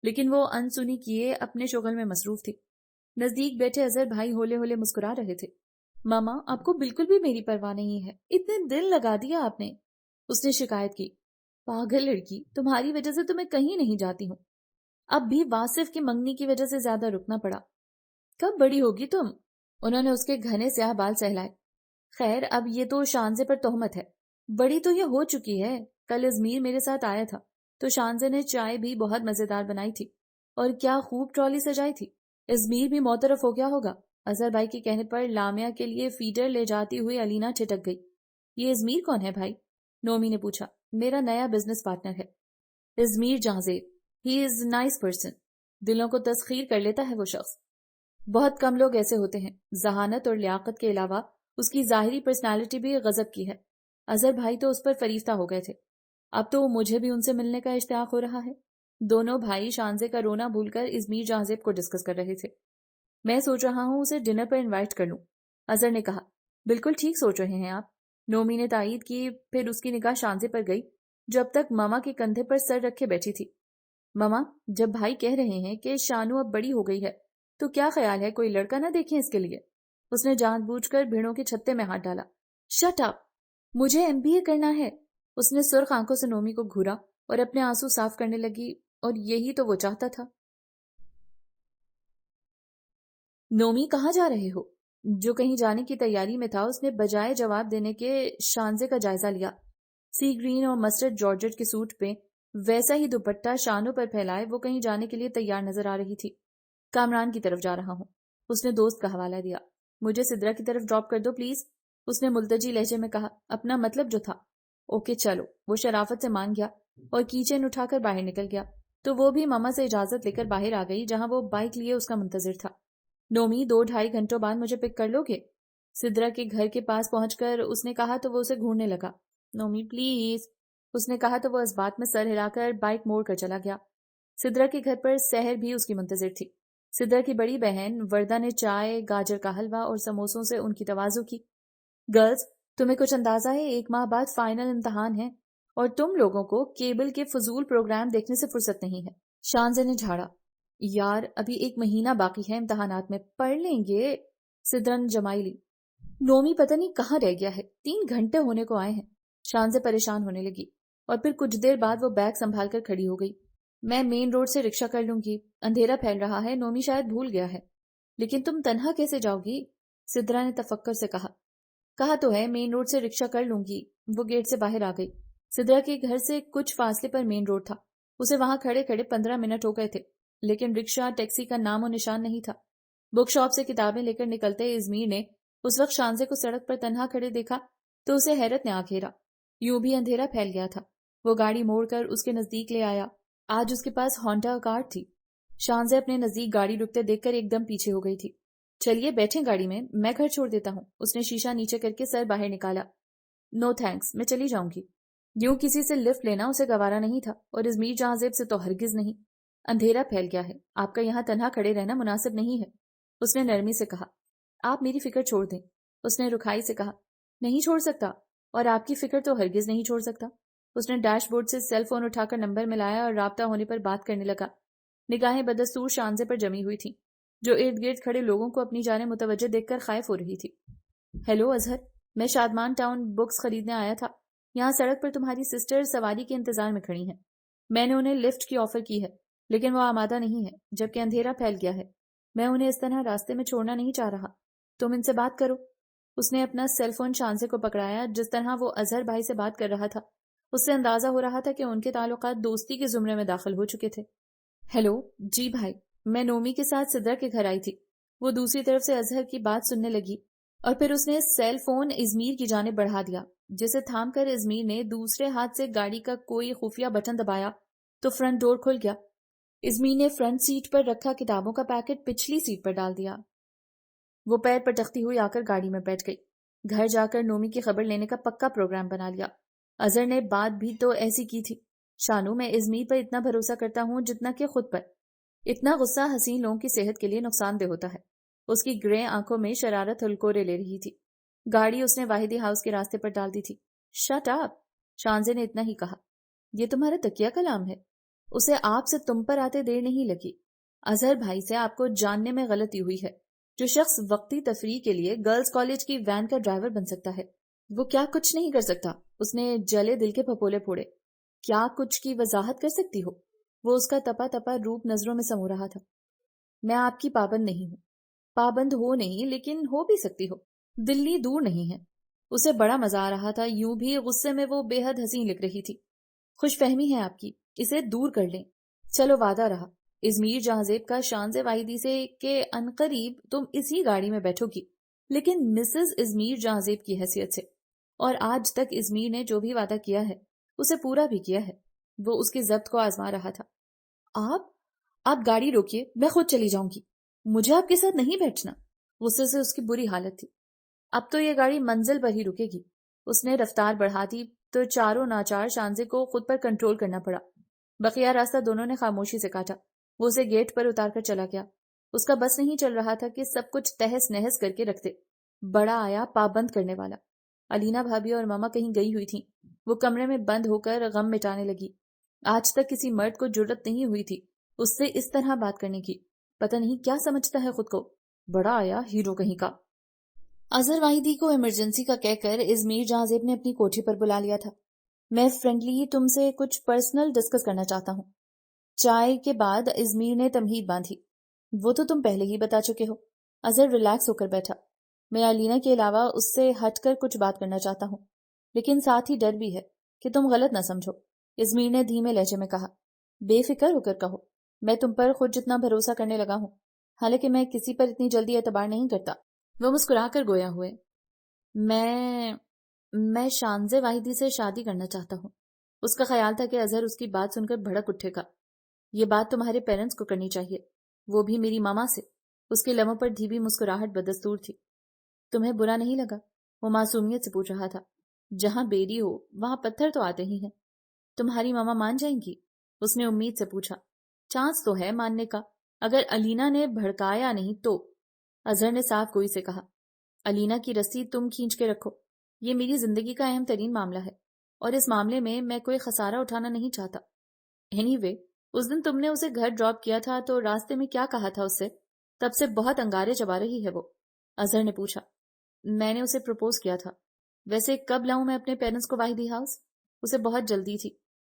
لیکن وہ انسنی کیے اپنے شغل میں مصروف تھی۔ نزدیک بیٹھے اظہر بھائی ہولے ہولے مسکرا رہے تھے۔ ماما آپ کو بالکل بھی میری پرواہ نہیں ہے، اتنے دل لگا دیا آپ نے، اس نے شکایت کی۔ پاگل لڑکی، تمہاری وجہ سے تو میں کہیں نہیں جاتی ہوں۔ اب بھی واصف کی منگنی کی وجہ سے زیادہ رکنا پڑا۔ کب بڑی ہوگی تم؟ انہوں نے اس کے گھنے سیاہ بال سہلائے۔ خیر اب یہ تو شانزے پر تہمت ہے، بڑی تو یہ ہو چکی ہے۔ کل ازمیر میرے ساتھ آیا تھا تو شانزے نے چائے بھی بہت مزیدار بنائی تھی اور کیا خوب ٹرالی سجائی تھی۔ ازمیر بھی موترف ہو گیا ہوگا۔ اظہر بھائی کے کہنے پر لامیا کے لیے فیڈر لے جاتی ہوئی علینا ٹھٹک گئی۔ یہ ازمیر کون ہے بھائی؟ نومی نے پوچھا۔ میرا نیا بزنس پارٹنر ہے، Izmir Jahanzeb. He is nice person, دلوں کو تسخیر کر لیتا ہے وہ شخص۔ بہت کم لوگ ایسے ہوتے ہیں۔ ذہانت اور لیاقت کے علاوہ اس کی ظاہری پرسنالٹی بھی غضب کی ہے۔ اظہر بھائی تو اس پر فریفتہ ہو گئے تھے۔ اب تو مجھے بھی ان سے ملنے کا اشتیاق ہو رہا ہے۔ دونوں بھائی شانزے کا رونا بھول کر ازمیر جہانزیب کو ڈسکس کر رہے تھے۔ میں سوچ رہا ہوں اسے ڈنر پر انوائٹ کر لوں، اظہر نے کہا۔ بالکل ٹھیک سوچ رہے ہیں آپ، نومی نے تائید کی۔ پھر اس کی نگاہ شانزے پر گئی جو اب تک ماما کے کندھے پر سر رکھے بیٹھی تھی۔ ماما جب بھائی کہہ رہے ہیں کہ شانو اب بڑی ہو گئی ہے تو کیا خیال ہے کوئی لڑکا نہ دیکھیں اس کے لیے؟ اس نے جان بوجھ کر بھیڑوں کے چھتے میں ہاتھ ڈالا۔ شٹ اپ، مجھے MBA کرنا ہے۔ اس نے سرخ آنکھوں سے نومی کو گھورا اور اپنے آنسو صاف کرنے لگی، اور یہی تو وہ چاہتا تھا۔ نومی کہاں جا رہے ہو؟ جو کہیں جانے کی تیاری میں تھا اس نے بجائے جواب دینے کے شانزے کا جائزہ لیا۔ سی گرین اور مسٹرڈ جارجٹ کے سوٹ پہ ویسا ہی دوپٹہ شانوں پر پھیلائے وہ کہیں جانے کے لیے تیار نظر آ رہی تھی۔ کامران کی طرف جا رہا ہوں، اس نے دوست کا حوالہ دیا۔ مجھے سدرا کی طرف ڈراپ کر دو پلیز، اس نے ملتجی لہجے میں کہا، اپنا مطلب جو تھا۔ اوکے چلو، وہ شرافت سے مان گیا اور کی چین اٹھا کر باہر نکل گیا تو وہ بھی ماما سے اجازت لے کر باہر آ گئی جہاں وہ بائک لیے اس کا منتظر تھا۔ نومی 2-2.5 گھنٹوں بعد مجھے پک کر لو گے؟ سدرا کے گھر کے پاس پہنچ کر اس نے کہا تو وہ اسے گھورنے لگا۔ نومی پلیز، اس نے کہا تو وہ اس بات میں سر ہلا کر بائک موڑ کر چلا گیا۔ سدرا کے گھر پر سحر بھی اس کی منتظر تھی۔ سدرا کی بڑی بہن وردہ نے چائے، گاجر کا حلوہ اور سموسوں سے ان کی تواضع کی۔ گرلز، تمہیں کچھ اندازہ ہے 1 ماہ بعد فائنل امتحان ہے اور تم لوگوں کو کیبل کے فضول پروگرام دیکھنے سے فرصت نہیں ہے۔ شانزے نے جھاڑا۔ یار ابھی 1 مہینہ باقی ہے امتحانات میں، پڑھ لیں گے۔ سدرا نے جمائی لی۔ نومی پتہ نہیں کہاں رہ گیا ہے، 3 گھنٹے ہونے کو آئے ہیں۔ شانزے پریشان ہونے لگی اور پھر کچھ دیر بعد وہ بیگ سنبھال کر کھڑی ہو گئی۔ میں مین روڈ سے رکشہ کر لوں گی، اندھیرا پھیل رہا ہے، نومی شاید بھول گیا ہے۔ لیکن تم تنہا کیسے جاؤ گی؟ سدرا نے تفکر سے کہا۔ کہا تو ہے مین روڈ سے رکشہ کر لوں گی۔ وہ گیٹ سے باہر آ گئی۔ سدرا کے گھر سے کچھ فاصلے پر مین روڈ تھا۔ اسے وہاں کھڑے کھڑے 15 منٹ ہو گئے تھے، لیکن رکشہ ٹیکسی کا نام و نشان نہیں تھا۔ بک شاپ سے کتابیں لے کر نکلتے ازمیر نے اس وقت شانزے کو سڑک پر تنہا کھڑے دیکھا تو اسے حیرت نے آ گھیرا۔ یوں بھی اندھیرا پھیل گیا تھا۔ وہ گاڑی موڑ کر اس کے نزدیک لے آیا۔ آج اس کے پاس ہونڈا کار تھی۔ شانزے اپنے نزدیک گاڑی رکتے دیکھ کر ایک دم پیچھے ہو گئی تھی۔ چلیے بیٹھیں گاڑی میں گھر چھوڑ دیتا ہوں۔ اس نے شیشہ نیچے کر کے سر باہر نکالا۔ نو تھینکس، میں چلی جاؤں گی۔ یوں کسی سے لفٹ لینا اسے گوارا نہیں تھا اور ازمیر جہاں زیب سے تو ہرگز نہیں۔ اندھیرا پھیل گیا ہے، آپ کا یہاں تنہا کھڑے رہنا مناسب نہیں ہے، اس نے نرمی سے کہا۔ آپ میری فکر چھوڑ دیں، اس نے رکھائی سے کہا۔ نہیں چھوڑ سکتا، اور آپ کی فکر تو ہرگز نہیں چھوڑ سکتا۔ اس نے ڈیش بورڈ سے سیل فون اٹھا کر نمبر ملایا اور رابطہ ہونے پر بات کرنے لگا۔ نگاہیں بدستور شانزے پر جمی ہوئی تھیں، جو ارد گرد کھڑے لوگوں کو اپنی جانب متوجہ دیکھ کر خائف ہو رہی تھی۔ ہیلو اظہر، میں شادمان ٹاؤن بکس خریدنے آیا تھا۔ یہاں سڑک پر تمہاری سسٹر سواری کے انتظار میں کھڑی ہیں۔ میں نے انہیں لفٹ کی آفر کی ہے، لیکن وہ آمادہ نہیں ہے، جبکہ اندھیرا پھیل گیا ہے۔ میں انہیں اس طرح راستے میں چھوڑنا نہیں چاہ رہا۔ تم ان سے بات کرو۔ اس نے اپنا سیل فون شانزے کو پکڑایا۔ جس طرح وہ اظہر بھائی سے بات کر رہا تھا اس سے اندازہ ہو رہا تھا کہ ان کے تعلقات دوستی کے زمرے میں داخل ہو چکے تھے۔ ہیلو، جی بھائی، میں نومی کے ساتھ سدرا کے گھر آئی تھی۔ وہ دوسری طرف سے اظہر کی بات سننے لگی اور پھر اس نے سیل فون ازمیر کی جانب بڑھا دیا، جسے تھام کر ازمیر نے دوسرے ہاتھ سے گاڑی کا کوئی خفیہ بٹن دبایا تو فرنٹ ڈور کھل گیا۔ ازمیر نے فرنٹ سیٹ پر رکھا کتابوں کا پیکٹ پچھلی سیٹ پر ڈال دیا۔ وہ پیر پر ٹختی ہوئی آ کر گاڑی میں بیٹھ گئی۔ گھر جا کر نومی کی خبر لینے کا پکا پروگرام بنا لیا۔ اظہر نے بات بھی تو ایسی کی تھی، شانو میں ازمیر پر اتنا بھروسہ کرتا ہوں جتنا کہ خود پر۔ اتنا غصہ حسین لوگوں کی صحت کے لیے نقصان دہ ہوتا ہے۔ اس کی گرے آنکھوں میں شرارت ہلکورے لے رہی تھی۔ گاڑی اس نے واحدی ہاؤس کے راستے پر ڈال دی تھی۔ شٹ اپ، شانزے نے اتنا ہی کہا۔ یہ تمہارا تکیہ کلام ہے؟ اسے آپ سے تم پر آتے دیر نہیں لگی۔ اظہر بھائی سے آپ کو جاننے میں غلطی ہوئی ہے۔ جو شخص وقتی تفریح کے لیے گرلز کالج کی وین کا ڈرائیور بن سکتا ہے وہ کیا کچھ نہیں کر سکتا؟ اس نے جلے دل کے پھپولے پھوڑے۔ کیا کچھ کی وضاحت کر سکتی ہو؟ وہ اس کا تپا تپا روپ نظروں میں سمو رہا تھا۔ میں آپ کی پابند نہیں ہوں۔ پابند ہو نہیں، لیکن ہو بھی سکتی ہو۔ دلی دور نہیں ہے۔ اسے بڑا مزہ آ رہا تھا، یوں بھی غصے میں وہ بے حد حسین لگ رہی تھی۔ خوش فہمی ہے آپ کی، اسے دور کر لیں۔ چلو وعدہ رہا ازمیر جہازیب کا شانزے واحدی سے کہ عنقریب تم اسی گاڑی میں بیٹھو گی، لیکن مسز ازمیر جہازیب کی حیثیت سے۔ اور آج تک ازمیر نے جو بھی وعدہ کیا ہے اسے پورا بھی کیا ہے۔ وہ اس کی ضبط کو آزما رہا تھا۔ آپ گاڑی روکیے، میں خود چلی جاؤں گی۔ مجھے آپ کے ساتھ نہیں بیٹھنا۔ غصے سے اس کی بری حالت تھی۔ اب تو یہ گاڑی منزل پر ہی رکے گی۔ اس نے رفتار بڑھا دی تو چاروں ناچار شانزے کو خود پر کنٹرول کرنا پڑا۔ بقیہ راستہ دونوں نے خاموشی سے کاٹا۔ وہ اسے گیٹ پر اتار کر چلا گیا۔ اس کا بس نہیں چل رہا تھا کہ سب کچھ تہس نہس کر کے رکھتے۔ بڑا آیا پابند کرنے والا۔ علینا بھابھی اور ماما کہیں گئی ہوئی تھیں۔ وہ کمرے میں بند ہو کر غم مٹانے لگی۔ آج تک کسی مرد کو جرأت نہیں ہوئی تھی اس سے اس طرح بات کرنے کی۔ پتہ نہیں کیا سمجھتا ہے خود کو۔ بڑا آیا ہیرو کہیں کا۔ اظہر واحدی کو ایمرجنسی کا کہہ کر ازمیر جہازیب نے اپنی کوٹھی پر بلا لیا تھا۔ میں فرینڈلی تم سے کچھ پرسنل ڈسکس کرنا چاہتا ہوں۔ چائے کے بعد ازمیر نے تمہید باندھی۔ وہ تو تم پہلے ہی بتا چکے ہو۔ اظہر ریلیکس ہو کر بیٹھا. میں الینا کے علاوہ اس سے ہٹ کر کچھ بات کرنا چاہتا ہوں، لیکن ساتھ ہی ڈر بھی ہے کہ تم غلط نہ سمجھو. ازمیر نے دھیمے لہجے میں کہا. بے فکر ہو کر کہو، میں تم پر خود جتنا بھروسہ کرنے لگا ہوں، حالانکہ میں کسی پر اتنی جلدی اعتبار نہیں کرتا. وہ مسکرا کر گویا ہوئے. میں شانزے واحدی سے شادی کرنا چاہتا ہوں. اس کا خیال تھا کہ اظہر اس کی بات سن کر بھڑک اٹھے گا. یہ بات تمہارے پیرنٹس کو کرنی چاہیے، وہ بھی میری ماما سے. اس کے لبوں پر دھیمی مسکراہٹ بدستور تھی. تمہیں برا نہیں لگا؟ وہ معصومیت سے پوچھ رہا تھا. جہاں بیری ہو وہاں پتھر تو آتے ہی ہیں. تمہاری ماما مان جائیں گی؟ اس نے امید سے پوچھا. چانس تو ہے ماننے کا، اگر الینا نے بھڑکایا نہیں تو. اظہر نے صاف گوئی سے کہا. الینا کی رسی تم کھینچ کے رکھو. یہ میری زندگی کا اہم ترین معاملہ ہے، اور اس معاملے میں کوئی خسارہ اٹھانا نہیں چاہتا. اینی وے، اس دن تم نے اسے گھر ڈراپ کیا تھا تو راستے میں کیا کہا تھا اس سے؟ تب سے بہت انگارے چبا رہی ہے وہ. اظہر نے پوچھا. میں نے اسے پرپوز کیا تھا. ویسے کب لاؤں میں اپنے پیرنٹس کو واحدی ہاؤس؟ اسے بہت جلدی تھی.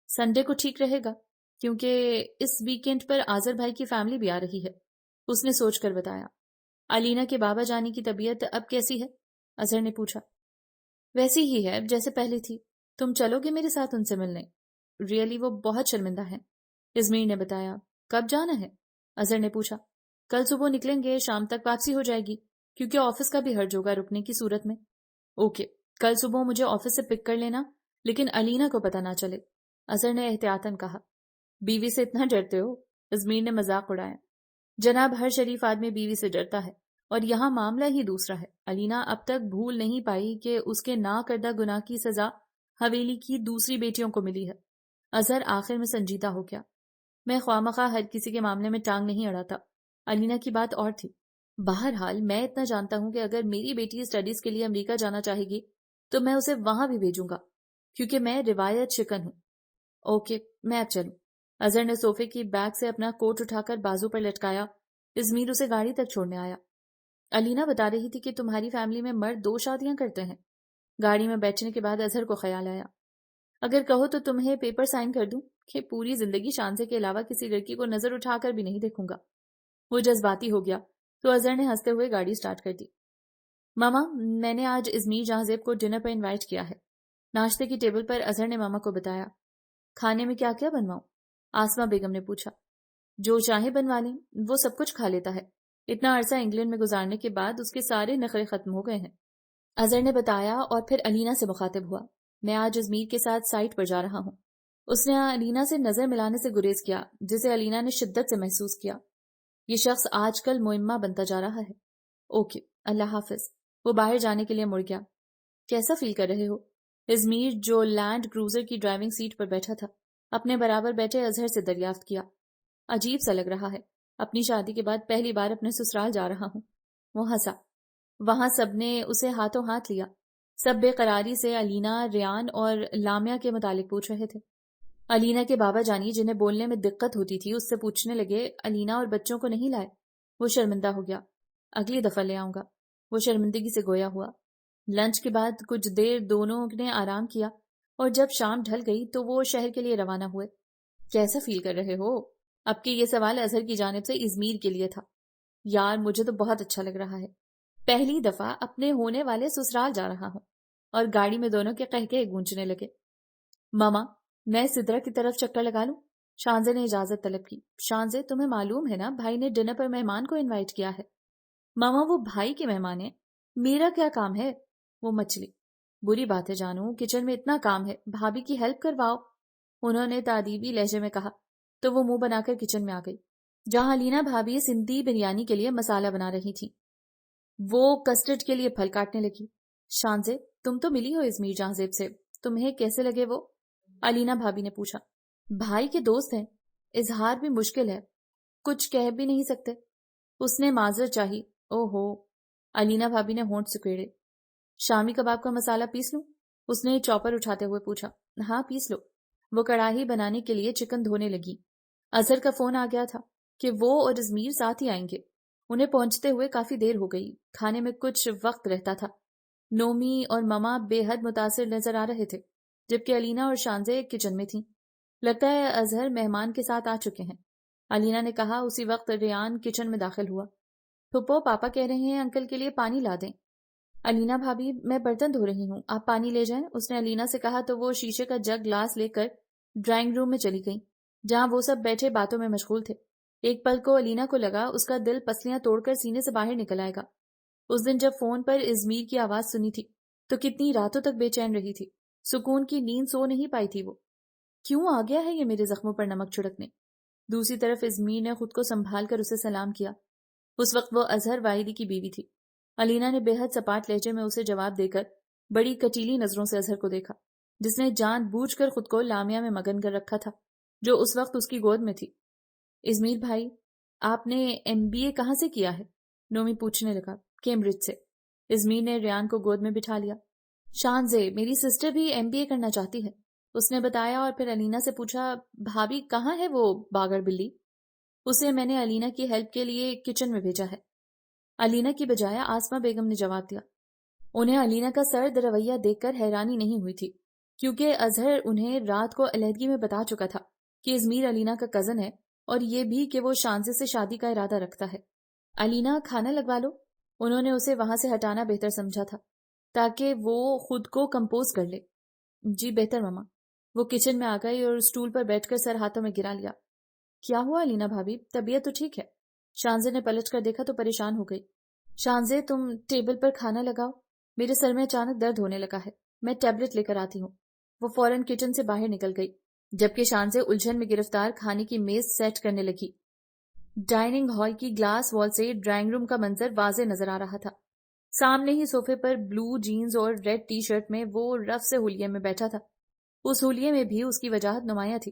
سنڈے کو ٹھیک رہے گا، کیونکہ اس ویکینڈ پر آذر بھائی کی فیملی بھی آ رہی ہے. اس نے سوچ کر بتایا. الینا کے بابا جانی کی طبیعت اب کیسی ہے؟ اظہر نے پوچھا. ویسی ہی ہے جیسے پہلے تھی. تم چلو گے میرے ساتھ ان سے ملنے؟ ریئلی وہ بہت شرمندہ ہیں. ازمیر نے بتایا. کب جانا ہے؟ اظہر نے پوچھا. کل صبح نکلیں گے، شام تک واپسی ہو جائے گی، کیونکہ آفس کا بھی حرج ہوگا رکنے کی صورت میں. اوکے، کل صبح مجھے آفس سے پک کر لینا، لیکن الینا کو پتہ نہ چلے. اظہر نے احتیاطاً کہا. بیوی سے اتنا ڈرتے ہو؟ ازمیر نے مذاق اڑایا. جناب، ہر شریف آدمی بیوی سے ڈرتا ہے، اور یہاں معاملہ ہی دوسرا ہے. الینا اب تک بھول نہیں پائی کہ اس کے نہ کردہ گناہ کی سزا حویلی کی دوسری بیٹیوں کو ملی ہے. اظہر آخر میں سنجیدہ ہو گیا. میں خواہ ہر کسی کے معاملے میں ٹانگ نہیں اڑاتا. الینا کی بات اور تھی. بہرحال میں اتنا جانتا ہوں کہ اگر میری بیٹی اسٹڈیز کے لیے امریکہ جانا چاہے گی تو میں اسے وہاں بھی بھیجوں گا، کیونکہ میں روایت شکن ہوں. اوکے، میں اب چلوں. اظہر نے صوفے کی بیگ سے اپنا کوٹ اٹھا کر بازو پر لٹکایا. ازمیر اسے گاڑی تک چھوڑنے آیا. الینا بتا رہی تھی کہ تمہاری فیملی میں مرد 2 شادیاں کرتے ہیں. گاڑی میں بیٹھنے کے بعد اظہر کو خیال آیا. اگر کہو تو تمہیں پیپر سائن کر دوں کہ پوری زندگی شانزے کے علاوہ کسی لڑکی کو نظر اٹھا کر بھی نہیں دیکھوں گا. وہ جذباتی ہو گیا تو اظہر نے ہنستے ہوئے گاڑی سٹارٹ کر دی. ماما، میں نے آج ازمیر جہاں زیب کو ڈنر پر انوائٹ کیا ہے. ناشتے کی ٹیبل پر اظہر نے ماما کو بتایا. کھانے میں کیا کیا بنواؤں؟ آسما بیگم نے پوچھا. جو چاہے بنوا لیں، وہ سب کچھ کھا لیتا ہے. اتنا عرصہ انگلینڈ میں گزارنے کے بعد اس کے سارے نخرے ختم ہو گئے ہیں. اظہر نے بتایا اور پھر الینا سے مخاطب ہوا. میں آج ازمیر کے ساتھ سائٹ پر جا رہا ہوں. اس نے الینا سے نظر ملانے سے گریز کیا، جسے الینا نے شدت سے محسوس کیا. یہ شخص آج کل معمہ بنتا جا رہا ہے. اوکے، اللہ حافظ. وہ باہر جانے کے لیے مڑ گیا. کیسا فیل کر رہے ہو؟ ازمیر، جو لینڈ کروزر کی ڈرائیونگ سیٹ پر بیٹھا تھا، اپنے برابر بیٹھے اظہر سے دریافت کیا. عجیب سا لگ رہا ہے. اپنی شادی کے بعد پہلی بار اپنے سسرال جا رہا ہوں. وہ ہنسا. وہاں سب نے اسے ہاتھوں ہاتھ لیا. سب بے قراری سے الینا، ریان اور لامیا کے متعلق پوچھ رہے تھے. الینا کے بابا جانی، جنہیں بولنے میں دقت ہوتی تھی، اس سے پوچھنے لگے الینا اور بچوں کو نہیں لائے؟ وہ شرمندہ ہو گیا. اگلی دفعہ لے آؤں گا. وہ شرمندگی سے گویا ہوا. لنچ کے بعد کچھ دیر دونوں نے آرام کیا، اور جب شام ڈھل گئی تو وہ شہر کے لیے روانہ ہوئے. کیسا فیل کر رہے ہو؟ اب کہ یہ سوال اظہر کی جانب سے ازمیر کے لیے تھا. یار، مجھے تو بہت اچھا لگ رہا ہے. پہلی دفعہ اپنے ہونے والے سسرال جا رہا ہوں. اور گاڑی میں دونوں کے قہقہے گونجنے لگے. ماما، میں سدرا کی طرف چکر لگا لوں؟ شانزے نے اجازت طلب کی. شانزے، تمہیں معلوم ہے نا بھائی نے ڈنر پر مہمان کو انوائٹ کیا ہے. ماما، وہ بھائی کے مہمان ہیں، میرا کیا کام ہے؟ وہ مچلی. بری بات ہے جانو، کچن میں اتنا کام ہے، بھابھی کی ہیلپ کرواؤ. انہوں نے تادیبی لہجے میں کہا تو وہ منہ بنا کر کچن میں آ گئی، جہاں لینا بھابھی سندھی بریانی کے لیے مسالہ بنا رہی تھی. وہ کسٹرڈ کے لیے پھل کاٹنے لگی. شانزے، تم تو ملی ہو ازمیر جہاں زیب سے، تمہیں کیسے لگے وہ؟ الینا بھابھی نے پوچھا. بھائی کے دوست ہیں، اظہار بھی مشکل ہے، کچھ کہہ بھی نہیں سکتے. اس نے معذرت چاہی. او ہو. الینا بھابھی نے ہونٹ سکیڑے. شامی کباب کا مسالہ پیس لوں؟ اس نے چاپر اٹھاتے ہوئے پوچھا. ہاں، پیس لو. وہ کڑاہی بنانے کے لیے چکن دھونے لگی. اظہر کا فون آ گیا تھا کہ وہ اور ازمیر ساتھ ہی آئیں گے. انہیں پہنچتے ہوئے کافی دیر ہو گئی. کھانے میں کچھ وقت رہتا تھا. نومی اور ماما بے حد متاثر نظر آ رہے تھے، جبکہ الینا اور شانزے کچن میں تھیں. لگتا ہے اظہر مہمان کے ساتھ آ چکے ہیں، الینا نے کہا. اسی وقت ریان کچن میں داخل ہوا. پھپھو پاپا کہہ رہے ہیں انکل کے لیے پانی لا دیں۔ علینا بھابھی میں برتن دھو رہی ہوں، آپ پانی لے جائیں، اس نے علینا سے کہا تو وہ شیشے کا جگ گلاس لے کر ڈرائنگ روم میں چلی گئیں جہاں وہ سب بیٹھے باتوں میں مشغول تھے۔ ایک پل کو علینا کو لگا اس کا دل پسلیاں توڑ کر سینے سے باہر نکل آئے گا۔ اس دن جب فون پر ازمیر کی آواز سنی تھی تو کتنی راتوں تک بے چین رہی تھی، سکون کی نیند سو نہیں پائی تھی وہ۔ کیوں آ گیا ہے یہ میرے زخموں پر نمک چھڑکنے؟ دوسری طرف ازمیر نے خود کو سنبھال کر اسے سلام کیا۔ اس وقت وہ اظہر واحدی کی بیوی تھی۔ علینا نے بے حد سپاٹ لہجے میں اسے جواب دے کر بڑی کٹیلی نظروں سے اظہر کو دیکھا، جس نے جان بوجھ کر خود کو لامیا میں مگن کر رکھا تھا جو اس وقت اس کی گود میں تھی۔ ازمیر بھائی، آپ نے MBA کہاں سے کیا ہے؟ نومی پوچھنے لگا۔ کیمبرج سے۔ ازمیر نے ریان کو گود میں بٹھا لیا۔ شانزے، میری سسٹر بھی MBA کرنا چاہتی ہے، اس نے بتایا، اور پھر علینا سے پوچھا بھابھی کہاں ہے وہ باگڑ بلی؟ اسے میں نے علینا کی ہیلپ کے لیے کچن میں بھیجا ہے، علینا کی بجائے آسما بیگم نے جواب دیا۔ انہیں علینا کا سرد رویہ دیکھ کر حیرانی نہیں ہوئی تھی، کیونکہ اظہر انہیں رات کو علیحدگی میں بتا چکا تھا کہ ازمیر علینا کا کزن ہے، اور یہ بھی کہ وہ شانزے سے شادی کا ارادہ رکھتا ہے۔ علینا کھانا لگوا لو، انہوں نے اسے وہاں سے ہٹانا بہتر سمجھا تھا تاکہ وہ خود کو کمپوز کر لے۔ جی بہتر ماما۔ وہ کچن میں آ گئی اور اسٹول پر بیٹھ کر سر ہاتھوں میں گرا لیا۔ کیا ہوا علینا بھابھی، طبیعت تو ٹھیک ہے؟ شانزے نے پلٹ کر دیکھا تو پریشان ہو گئی۔ شانزے تم ٹیبل پر کھانا لگاؤ، میرے سر میں اچانک درد ہونے لگا ہے، میں ٹیبلٹ لے کر آتی ہوں۔ وہ فوراً کچن سے باہر نکل گئی جبکہ شانزے الجھن میں گرفتار کھانے کی میز سیٹ کرنے لگی۔ ڈائننگ ہال کی گلاس وال سے ڈرائنگ روم کا منظر واضح نظر آ رہا تھا۔ سامنے ہی صوفے پر بلو جینز اور ریڈ ٹی شرٹ میں وہ رف سے ہولیے میں بیٹھا تھا۔ اس ہولیے میں بھی اس کی وجاہت نمایاں تھی۔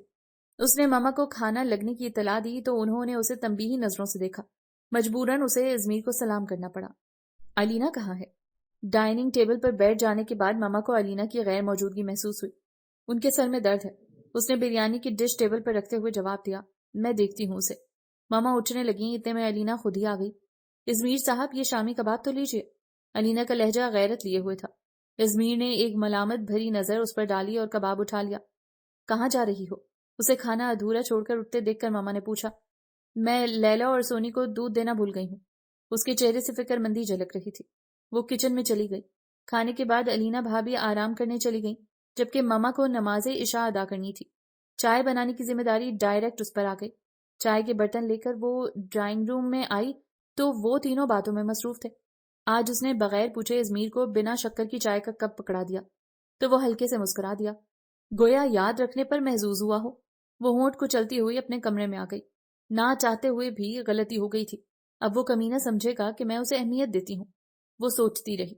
اس نے ماما کو کھانا لگنے کی اطلاع دی تو انہوں نے اسے تنبیہی نظروں سے دیکھا۔ مجبوراً اسے ازمیر کو سلام کرنا پڑا۔ علینا کہاں ہے؟ ڈائننگ ٹیبل پر بیٹھ جانے کے بعد ماما کو علینا کی غیر موجودگی محسوس ہوئی۔ ان کے سر میں درد ہے، اس نے بریانی کی ڈش ٹیبل پر رکھتے ہوئے جواب دیا۔ میں دیکھتی ہوں اسے۔ ماما اٹھنے لگیں، اتنے میں علینا خود ہی آ گئی۔ ازمیر صاحب یہ شامی کباب تو لیجیے۔ علینا کا لہجہ غیرت لیے ہوئے تھا۔ ازمیر نے ایک ملامت بھری نظر اس پر ڈالی اور کباب اٹھا لیا۔ کہاں جا رہی ہو؟ اسے کھانا ادھورا چھوڑ کر اٹھتے دیکھ کر ماما نے پوچھا۔ میں لیلا اور سونی کو دودھ دینا بھول گئی ہوں۔ اس کے چہرے سے فکر مندی جھلک رہی تھی۔ وہ کچن میں چلی گئی۔ کھانے کے بعد علینا بھابھی آرام کرنے چلی گئیں جبکہ ماما کو نماز عشاء ادا کرنی تھی۔ چائے بنانے کی ذمہ داری ڈائریکٹ اس پر آ گئی۔ چائے کے برتن لے کر وہ ڈرائنگ روم میں آئی تو وہ تینوں باتوں میں مصروف تھے۔ آج اس نے بغیر پوچھے ازمیر کو بنا شکر کی چائے کا کپ پکڑا دیا تو وہ ہلکے سے مسکرا دیا، گویا یاد رکھنے پر محظوظ ہوا ہو۔ وہ ہونٹ کو چلتی ہوئی اپنے کمرے میں آ گئی۔ نہ چاہتے ہوئے بھی غلطی ہو گئی تھی، اب وہ کمینہ سمجھے گا کہ میں اسے اہمیت دیتی ہوں، وہ سوچتی رہی۔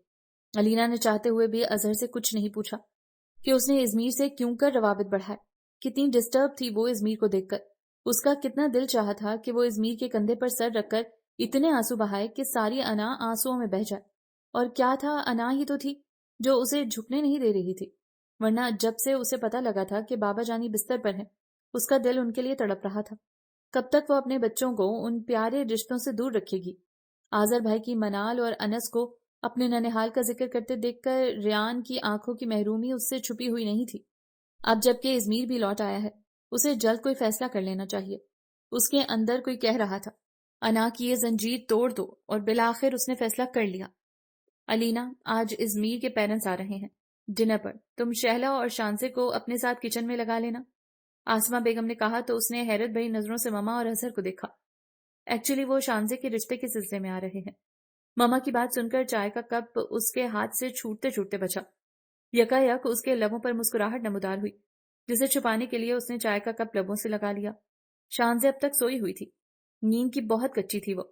علینا نے چاہتے ہوئے بھی اظہر سے کچھ نہیں پوچھا کہ اس نے ازمیر سے کیوں کر روابط بڑھائے۔ کتنی ڈسٹرب تھی وہ ازمیر کو دیکھ کر۔ اس کا کتنا دل چاہا تھا کہ وہ ازمیر کے کندھے پر سر رکھ کر اتنے آنسو بہائے کہ ساری انا آنسوؤں میں بہہ جائے۔ اور کیا تھا، انا ہی تو تھی جو اسے جھکنے نہیں دے رہی تھی، ورنہ جب سے اسے پتہ لگا تھا کہ بابا جانی بستر پر ہیں اس کا دل ان کے لیے تڑپ رہا تھا۔ کب تک وہ اپنے بچوں کو ان پیارے رشتوں سے دور رکھے گی؟ آذر بھائی کی منال اور انس کو اپنے ننہال کا ذکر کرتے دیکھ کر ریان کی آنکھوں کی محرومی اس سے چھپی ہوئی نہیں تھی۔ اب جبکہ ازمیر بھی لوٹ آیا ہے اسے جلد کوئی فیصلہ کر لینا چاہیے۔ اس کے اندر کوئی کہہ رہا تھا انا کی یہ زنجیر توڑ دو، اور بالآخر اس نے فیصلہ کر لیا۔ علینا، آج ازمیر کے پیرنٹس آ رہے ہیں ڈنر پر، تم شہلا اور شانزے کو اپنے ساتھ کچن میں لگا لینا، آسما بیگم نے کہا تو اس نے حیرت بھری نظروں سے ماما اور اظہر کو دیکھا۔ ایکچولی وہ شانزے کے رشتے کے سلسلے میں آ رہے ہیں۔ ماما کی بات سن کر چائے کا کپ اس کے ہاتھ سے چھوٹتے چھوٹتے بچا۔ یکایک اس کے لبوں پر مسکراہٹ نمودار ہوئی جسے چھپانے کے لیے اس نے چائے کا کپ لبوں سے لگا لیا۔ شانزے اب تک سوئی ہوئی تھی، نیند کی بہت کچی تھی وہ۔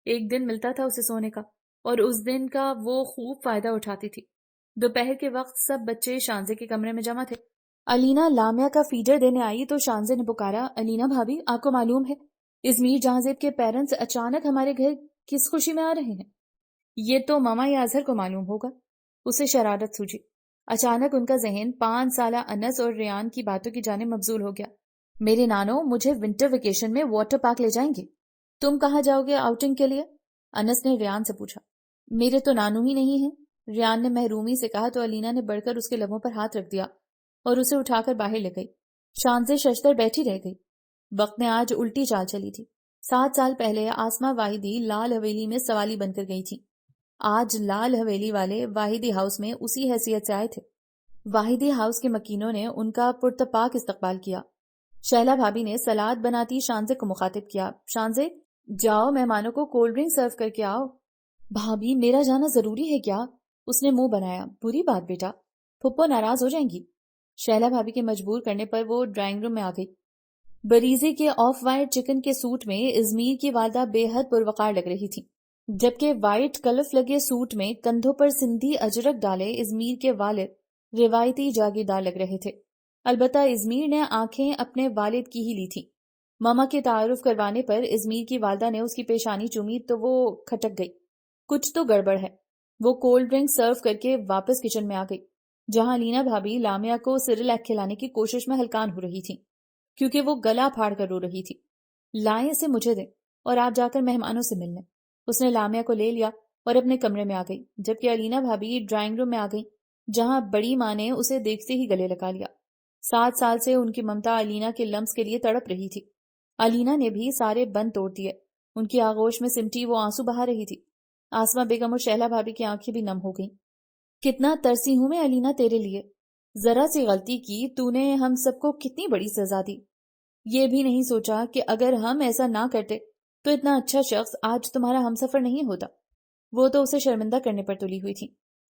ایک دن ملتا تھا اسے سونے کا اور اس دن کا وہ خوب فائدہ اٹھاتی تھی۔ دوپہر کے وقت سب بچے شانزے کے کمرے میں جمع تھے۔ علینا لامیا کا فیڈر دینے آئی تو شانزے نے پکارا، علینا بھابھی، آپ کو معلوم ہے ازمیر جہانزیب کے پیرنٹس اچانک ہمارے گھر کس خوشی میں آ رہے ہیں؟ یہ تو ماما یا اظہر کو معلوم ہوگا۔ اسے شرارت سوجی۔ اچانک ان کا ذہن 5 سالہ انس اور ریان کی باتوں کی جانب مبذول ہو گیا۔ میرے نانو مجھے ونٹر ویکیشن میں واٹر پارک لے جائیں گے، تم کہاں جاؤ گے آؤٹنگ کے لیے؟ انس نے ریان سے پوچھا۔ میرے تو نانو ہی نہیں ہیں، ریان نے محرومی سے کہا تو علینا نے بڑھ کر اس کے لبوں پر ہاتھ رکھ دیا اور اسے اٹھا کر باہر لے گئی۔ شانزے ششتر بیٹھی رہ گئی۔ وقت نے آج الٹی چال چلی تھی۔ 7 سال پہلے آسما واحدی لال حویلی میں سوالی بن کر گئی تھی. آج لال حویلی والے واحدی ہاؤس میں اسی حیثیت سے آئے تھے. واحدی ہاؤس کے مکینوں نے ان کا پرتپاک استقبال کیا. شہلا بھابی نے سلاد بناتی شانزے کو مخاطب کیا. شانزے، جاؤ مہمانوں کو کولڈ ڈرنک سرو کر کے آؤ. بھابی، میرا جانا ضروری ہے کیا؟ اس نے منہ بنایا. بری بات بیٹا، پھپھو ناراض ہو جائیں گی. شہلا بھابی کے مجبور کرنے پر وہ ڈرائنگ روم میں آ گئی. بریزے کے آف وائٹ چکن کے سوٹ میں ازمیر کی والدہ بے حد پروقار لگ رہی تھی، جبکہ وائٹ کلف لگے سوٹ میں کندھوں پر سندھی اجرک ڈالے ازمیر کے والد روایتی جاگیردار لگ رہے تھے. البتہ ازمیر نے آنکھیں اپنے والد کی ہی لی تھی. ماما کے تعارف کروانے پر ازمیر کی والدہ نے اس کی پیشانی چومی تو وہ کھٹک گئی. کچھ تو گڑبڑ ہے. وہ کولڈ ڈرنک سرو کر کے واپس کچن میں آ گئی، جہاں لینا بھابی لامیا کو سیریلیک کھلانے کی کوشش میں ہلکان ہو رہی تھی، کیونکہ وہ گلا پھاڑ کر رو رہی تھی. لائیں اسے مجھے دیں اور آپ جا کر مہمانوں سے مل لیں. اس نے لامیا کو لے لیا اور اپنے کمرے میں آ گئی، جبکہ الینا بھابی ڈرائنگ روم میں آ گئی، جہاں بڑی ماں نے اسے دیکھتے ہی گلے لگا لیا. 7 سال سے ان کی ممتا الینا کے لمس کے لیے تڑپ رہی تھی. الینا نے بھی سارے بند توڑ دیے. ان کی آغوش میں سمٹی وہ آنسو بہا رہی تھی. آسما بیگم اور شہلا بھابی کی آنکھیں بھی نم ہو گئیں. کتنا ترسی ہوں میں الینا تیرے لیے. ذرا سی غلطی کی تو نے ہم سب کو کتنی بڑی سزا دی. یہ بھی نہیں سوچا کہ اگر ہم ایسا نہ کرتے تو اتنا اچھا شخص آج تمہارا ہمسفر نہیں ہوتا. وہ تو اسے شرمندہ کرنے پر تلی ہوئی تھی.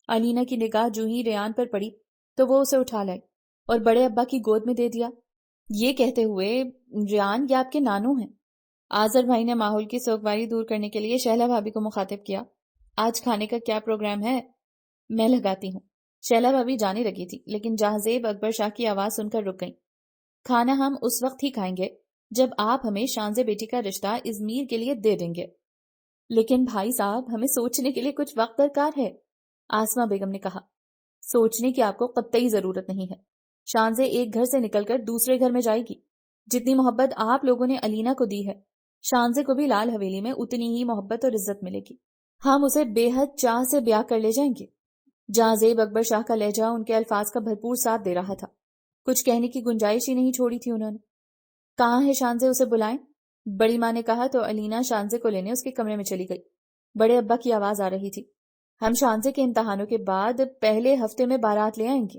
الینا کی نگاہ جو ہی ریان پر پڑی تو وہ اسے اٹھا لائی اور بڑے ابا کی گود میں دے دیا، یہ کہتے ہوئے، ریان، یہ آپ کے نانو ہیں. آذر بھائی نے ماحول کی سوگواری دور کرنے کے لیے شہلا بھابی کو مخاطب کیا. آج کھانے کا کیا پروگرام ہے؟ میں لگاتی ہوں. شہلا بھابی جانے لگی تھی، لیکن جہازیب اکبر شاہ کی آواز سن کر رک گئی. کھانا ہم اس وقت ہی کھائیں گے جب آپ ہمیں شانزے بیٹی کا رشتہ ازمیر کے لیے دے دیں گے. لیکن بھائی صاحب، ہمیں سوچنے کے لیے کچھ وقت درکار ہے، آسما بیگم نے کہا. سوچنے کی آپ کو قطعی ضرورت نہیں ہے. شانزے ایک گھر سے نکل کر دوسرے گھر میں جائے گی. جتنی محبت آپ لوگوں نے الینا کو دی ہے، شانزے کو بھی لال حویلی میں اتنی ہی محبت اور عزت ملے گی. ہم اسے بے حد چاہ سے بیاہ کر لے جائیں گے. جہازیب اکبر شاہ کا لہجہ ان کے الفاظ کا بھرپور ساتھ دے رہا تھا. کچھ کہنے کی گنجائش ہی نہیں چھوڑی تھی انہوں نے. کہاں ہے شانزے؟ اسے بلائیں. بڑی ماں نے کہا تو الینا شانزے کو لینے اس کے کمرے میں چلی گئی. بڑے ابا کی آواز آ رہی تھی. ہم شانزے کے امتحانوں کے بعد پہلے ہفتے میں بارات لے آئیں گے.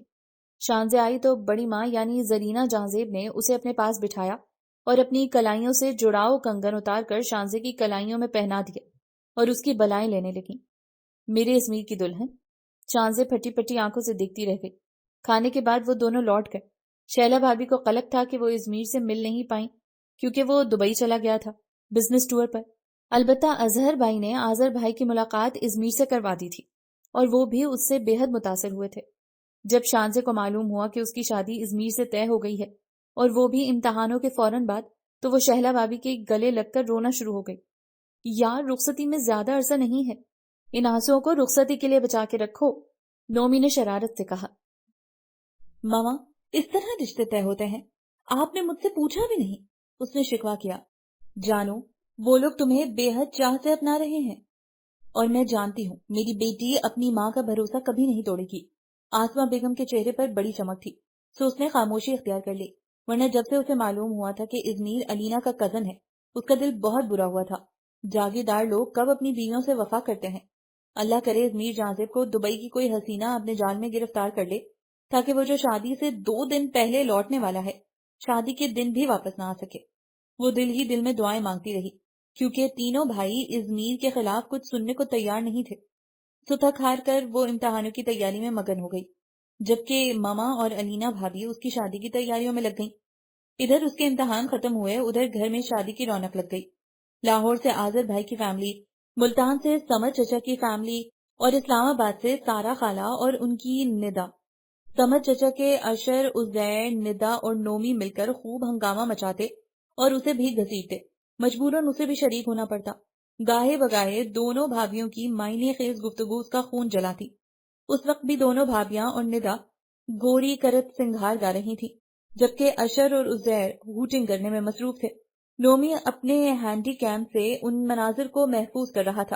شانزے آئی تو بڑی ماں یعنی زرینہ جہازیب نے اسے اپنے پاس بٹھایا اور اپنی کلائیوں سے جڑاؤ کنگن اتار کر شانزے کی کلائیوں میں پہنا دیے اور اس کی بلائیں لینے لگیں. میرے ازمیر کی دلہن. شانزے پھٹی پھٹی آنکھوں سے دیکھتی رہ گئی. کھانے کے بعد وہ دونوں لوٹ گئے. شہلا بھابی کو قلق تھا کہ وہ ازمیر سے مل نہیں پائیں کیونکہ وہ دبئی چلا گیا تھا بزنس ٹور پر. البتہ اظہر بھائی نے آذر بھائی کی ملاقات ازمیر سے کروا دی تھی اور وہ بھی اس سے بے حد متاثر ہوئے تھے. جب شانزے کو معلوم ہوا کہ اس کی شادی ازمیر سے طے ہو گئی ہے اور وہ بھی امتحانوں کے فوراً بعد، تو وہ شہلا بھابی کے گلے لگ کر رونا شروع ہو گئی. یار، رخصتی میں زیادہ عرصہ نہیں ہے، ان آنسوؤں کو رخصتی کے لیے بچا کے رکھو، نومی نے شرارت سے کہا. ماما، اس طرح رشتے طے ہوتے ہیں؟ آپ نے مجھ سے پوچھا بھی نہیں، اس نے شکوہ کیا. جانو، وہ لوگ تمہیں بے حد چاہ سے اپنا رہے ہیں اور میں جانتی ہوں میری بیٹی اپنی ماں کا بھروسہ کبھی نہیں توڑے گی. آسما بیگم کے چہرے پر بڑی چمک تھی، سو اس نے خاموشی اختیار کر لی، ورنہ جب سے اسے معلوم ہوا تھا کہ ازمیر الینا کا کزن ہے، اس کا دل بہت برا ہوا تھا. جاگیردار لوگ کب اپنی بیویوں سے وفا کرتے ہیں. اللہ کرے ازمیر جہازیب کو دبئی کی کوئی حسینہ اپنے جال میں گرفتار کر لے تاکہ وہ جو شادی سے 2 دن پہلے لوٹنے والا ہے، شادی کے دن بھی واپس نہ آ سکے. وہ دل ہی دل میں دعائیں مانگتی رہی، کیونکہ تینوں بھائی ازمیر کے خلاف کچھ سننے کو تیار نہیں تھے. سو تھک ہار کر وہ امتحانوں کی تیاری میں مگن ہو گئی، جبکہ ماما اور الینا بھابھی اس کی شادی کی تیاریوں میں لگ گئیں. ادھر اس کے امتحان ختم ہوئے، ادھر گھر میں شادی کی رونق لگ گئی. لاہور سے آذر بھائی کی فیملی، ملتان سے سمجھ چچا کی فیملی اور اسلام آباد سے سارا خالہ اور ان کی ندا. سمجھ چچا کے اشر، عزیر، ندا اور نومی مل کر خوب ہنگامہ مچاتے اور اسے بھی گھسیٹتے. مجبوراً اسے بھی شریک ہونا پڑتا. گاہے بگاہے دونوں بھابھیوں کی معنی خیز گفتگو اس کا خون جلاتی. اس وقت بھی دونوں بھابھیاں اور ندا گوری کرت سنگھار گا رہی تھی، جبکہ اشر اور عزیر ہوٹنگ کرنے میں مصروف تھے. نومی اپنے ہینڈی کیم سے ان مناظر کو محفوظ کر رہا تھا.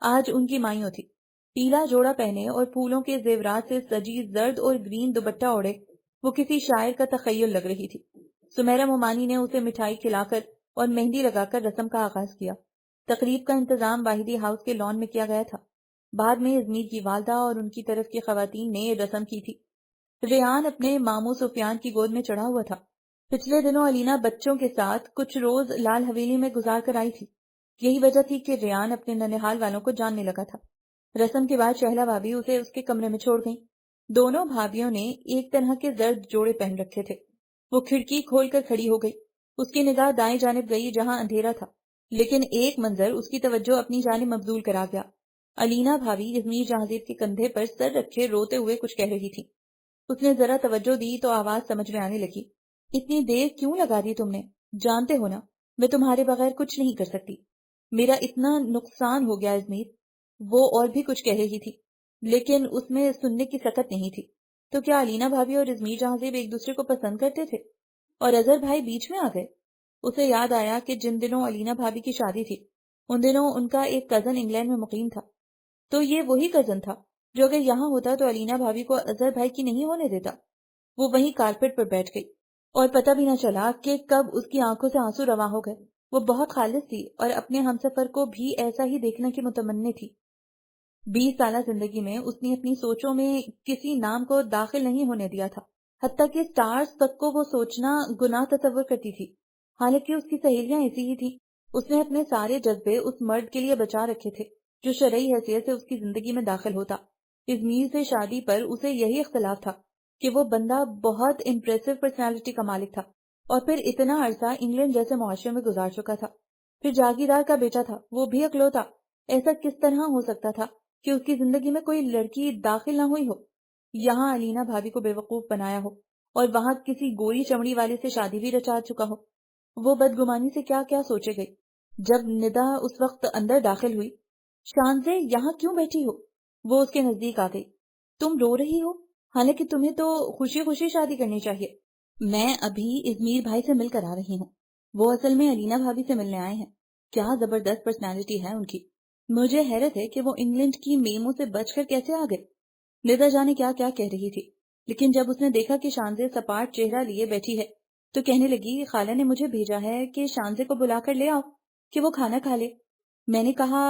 آج ان کی مائیوں تھی. پیلا جوڑا پہنے اور پھولوں کے زیورات سے سجی زرد اور گرین دوپٹہ اوڑے وہ کسی شاعر کا تخیل لگ رہی تھی. سمیرہ مومانی نے اسے مٹھائی کھلا کر اور مہندی لگا کر رسم کا آغاز کیا۔ تقریب کا انتظام واحدی ہاؤس کے لان میں کیا گیا تھا۔ بعد میں ازمیر کی والدہ اور ان کی طرف کی خواتین نے رسم کی تھی۔ ریان اپنے ماموں سفیان کی گود میں چڑھا ہوا تھا۔ پچھلے دنوں علینا بچوں کے ساتھ کچھ روز لال حویلی میں گزار کر آئی تھی۔ یہی وجہ تھی کہ ریان اپنے ننہال والوں کو جاننے لگا تھا۔ رسم کے بعد شہلا بھابی اسے اس کے کمرے میں چھوڑ گئیں۔ دونوں بھابیوں نے ایک طرح کے زرد جوڑے پہن رکھے تھے۔ وہ کھڑکی کھول کر کھڑی ہو گئی۔ اس کی نگاہ دائیں جانب گئی جہاں اندھیرا تھا، لیکن ایک منظر اس کی توجہ اپنی جانب مبذول کرا گیا۔ علینا بھابی ازمیر جہانزیب کے کندھے پر سر رکھے روتے ہوئے کچھ کہہ رہی تھی۔ اس نے ذرا توجہ دی تو آواز سمجھ میں آنے لگی۔ اتنی دیر کیوں لگا دی تم نے؟ جانتے ہو نا میں تمہارے بغیر کچھ نہیں کر سکتی۔ میرا اتنا نقصان ہو گیا ازمیر۔ وہ اور بھی کچھ کہہ رہی تھی لیکن اس میں سننے کی سکت نہیں تھی۔ تو کیا علینا بھابی اور ازمیر جہانزیب ایک دوسرے کو پسند کرتے تھے؟ اور اظہر بھائی بیچ میں آ گئے۔ اسے یاد آیا کہ جن دنوں علینا بھابی کی شادی تھی ان دنوں ان کا ایک کزن انگلینڈ میں مقیم تھا۔ تو یہ وہی کزن تھا جو اگر یہاں ہوتا تو علینا بھابی کو اظہر بھائی کی نہیں ہونے دیتا۔ وہ وہیں کارپیٹ پر بیٹھ گئی اور پتہ بھی نہ چلا کہ کب اس کی آنکھوں سے آنسو رواں ہو گئے۔ وہ بہت خالص تھی اور اپنے ہمسفر کو بھی ایسا ہی دیکھنے کی متمنی تھی۔ 20 سالہ زندگی میں اس نے اپنی سوچوں میں کسی نام کو داخل نہیں ہونے دیا تھا، حتیٰ کہ سٹارز تک کو وہ سوچنا گناہ تصور کرتی تھی۔ حالانکہ اس کی سہیلیاں ایسی ہی تھی۔ اس نے اپنے سارے جذبے اس مرد کے لیے بچا رکھے تھے جو شرعی حیثیت سے اس کی زندگی میں داخل ہوتا۔ ازمیر سے شادی پر اسے یہی اختلاف تھا کہ وہ بندہ بہت امپریسو پرسنالٹی کا مالک تھا اور پھر اتنا عرصہ انگلینڈ جیسے معاشرے میں گزار چکا تھا۔ پھر جاگیردار کا بیٹا تھا، وہ بھی اکلوتا۔ ایسا کس طرح ہو سکتا تھا کہ اس کی زندگی میں کوئی لڑکی داخل نہ ہوئی ہو؟ یہاں علینا بھابی کو بے وقوف بنایا ہو اور وہاں کسی گوری چمڑی والے سے شادی بھی رچا چکا ہو۔ وہ بدگمانی سے کیا کیا سوچے گئی۔ جب ندا اس وقت اندر داخل ہوئی، شانزے یہاں کیوں بیٹھی ہو؟ وہ اس کے نزدیک آ گئی۔ تم رو رہی ہو، حالانکہ تمہیں تو خوشی خوشی شادی کرنی چاہیے۔ میں ابھی ازمیر بھائی سے مل کر آ رہی ہوں۔ وہ اصل میں علینا بھابی سے ملنے آئے ہیں۔ کیا زبردست پرسنالٹی ہے ان کی۔ مجھے حیرت ہے کہ وہ انگلینڈ کی میموں سے بچ کر کیسے آ گئے۔ ندا جانے کیا کیا کہہ رہی تھی، لیکن جب اس نے دیکھا کہ شانزے سپاٹ چہرہ لیے بیٹھی ہے تو کہنے لگی، خالہ نے مجھے بھیجا ہے کہ شانزے کو بلا کر لے آؤ کہ وہ کھانا کھا لے۔ میں نے کہا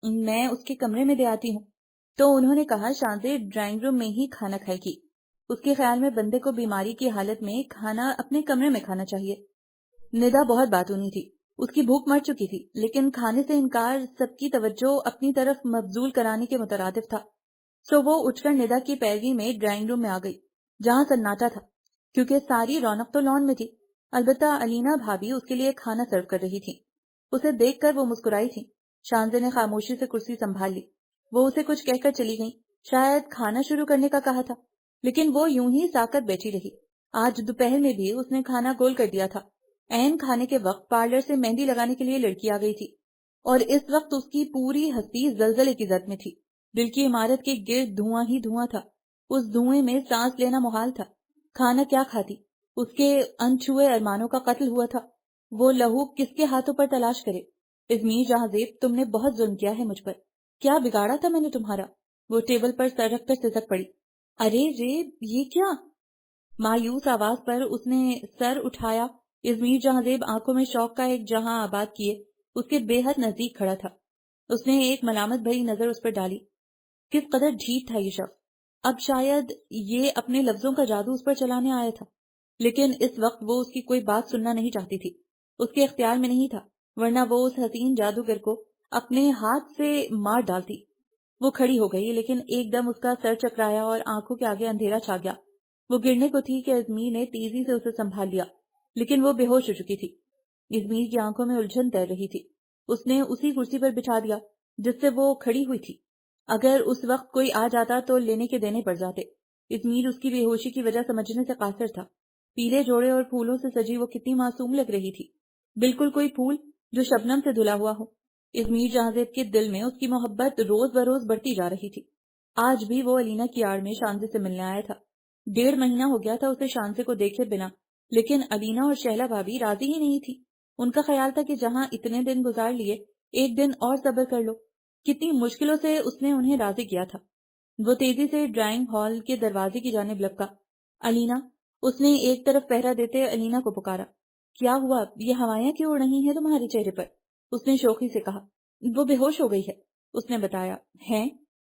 میں اس کے کمرے میں دے آتی ہوں، تو انہوں نے کہا شانزے ڈرائنگ روم میں ہی کھانا کھائے گی۔ اس کے خیال میں بندے کو بیماری کی حالت میں کھانا اپنے کمرے میں کھانا چاہیے۔ ندا بہت باتونی تھی، اس کی بھوک مر چکی تھی، لیکن کھانے سے انکار سب کی توجہ اپنی طرف مبذول کرانے کے مترادف تھا۔ سو وہ اٹھ کر ندا کی پیروی میں ڈرائنگ روم میں آ گئی جہاں سناٹا تھا، کیونکہ ساری رونق تو لان میں تھی۔ البتہ علینا بھابی اس کے لیے کھانا سرو کر رہی تھی۔ اسے دیکھ کر وہ مسکرائی تھی۔ شانزے نے خاموشی سے کرسی سنبھال لی۔ وہ اسے کچھ کہہ کر چلی گئی، شاید کھانا شروع کرنے کا کہا تھا، لیکن وہ یوں ہی ساکت بیٹھی رہی۔ آج دوپہر میں بھی اس نے کھانا گول کر دیا تھا۔ عین کھانے کے وقت پارلر سے مہندی لگانے کے لیے لڑکی آ گئی تھی اور اس وقت اس کی پوری ہستی زلزلے کی زد میں تھی۔ دل کی عمارت کے گرد دھواں ہی دھواں تھا، اس دھوئیں میں سانس لینا محال تھا۔ کھانا کیا کھاتی، اس کے انچھوئے ارمانوں کا قتل ہوا تھا۔ وہ لہو کس کے ہاتھوں پر تلاش کرے؟ ازمیر جہانزیب، تم نے بہت ظلم کیا ہے مجھ پر۔ کیا بگاڑا تھا میں نے تمہارا؟ وہ ٹیبل پر سر رکھ کر سسک پڑی۔ ارے رے، یہ کیا؟ مایوس آواز پر اس نے سر اٹھایا۔ ازمیر جہانزیب آنکھوں میں شوق کا ایک جہاں آباد کیے اس کے بے حد نزدیک کھڑا تھا۔ اس نے ایک ملامت بھری نظر اس پر ڈالی۔ کس قدر ڈھیٹ تھا یہ شخص۔ اب شاید یہ اپنے لفظوں کا جادو اس پر چلانے آیا تھا، لیکن اس وقت وہ اس کی کوئی بات سننا نہیں چاہتی تھی، اس کے اختیار میں نہیں تھا، ورنہ وہ اس حسین جادوگر کو اپنے ہاتھ سے مار ڈالتی۔ وہ کھڑی ہو گئی، لیکن ایک دم اس کا سر چکرایا اور آنکھوں کے آگے اندھیرا چھا گیا۔ وہ گرنے کو تھی کہ ازمیر نے تیزی سے اسے سنبھال لیا، لیکن وہ بے ہوش ہو چکی تھی۔ ازمیر کی آنکھوں میں الجھن تیر رہی تھی۔ اس نے اسی کرسی پر بٹھا دیا جس سے وہ کھڑی ہوئی تھی۔ اگر اس وقت کوئی آ جاتا تو لینے کے دینے پڑ جاتے۔ ازمیر اس کی بے ہوشی کی وجہ سمجھنے سے قاصر تھا۔ پیلے جوڑے اور پھولوں سے سجی وہ کتنی معصوم لگ رہی تھی، بالکل کوئی پھول جو شبنم سے دھلا ہوا ہو۔ ازمیر جہانزیب کے دل میں اس کی محبت روز بروز بڑھتی جا رہی تھی۔ آج بھی وہ علینا کی آڑ میں شانزے سے ملنے آیا تھا۔ 1.5 مہینہ ہو گیا تھا اسے شانزے کو دیکھے بنا، لیکن علینا اور شہلا بھابی راضی ہی نہیں تھی۔ ان کا خیال تھا کہ جہاں اتنے دن گزار لیے، ایک دن اور صبر کر لو۔ کتنی مشکلوں سے اس نے انہیں راضی کیا تھا۔ وہ تیزی سے ڈرائنگ ہال کے دروازے کی جانب لپکا۔ علینا، اس نے ایک طرف پہرا دیتے علینا کو پکارا۔ کیا ہوا؟ یہ ہوائیاں کیوں اڑ رہی ہیں تمہارے چہرے پر؟ اس نے شوخی سے کہا۔ وہ بے ہوش ہو گئی ہے، اس نے بتایا۔ ہیں؟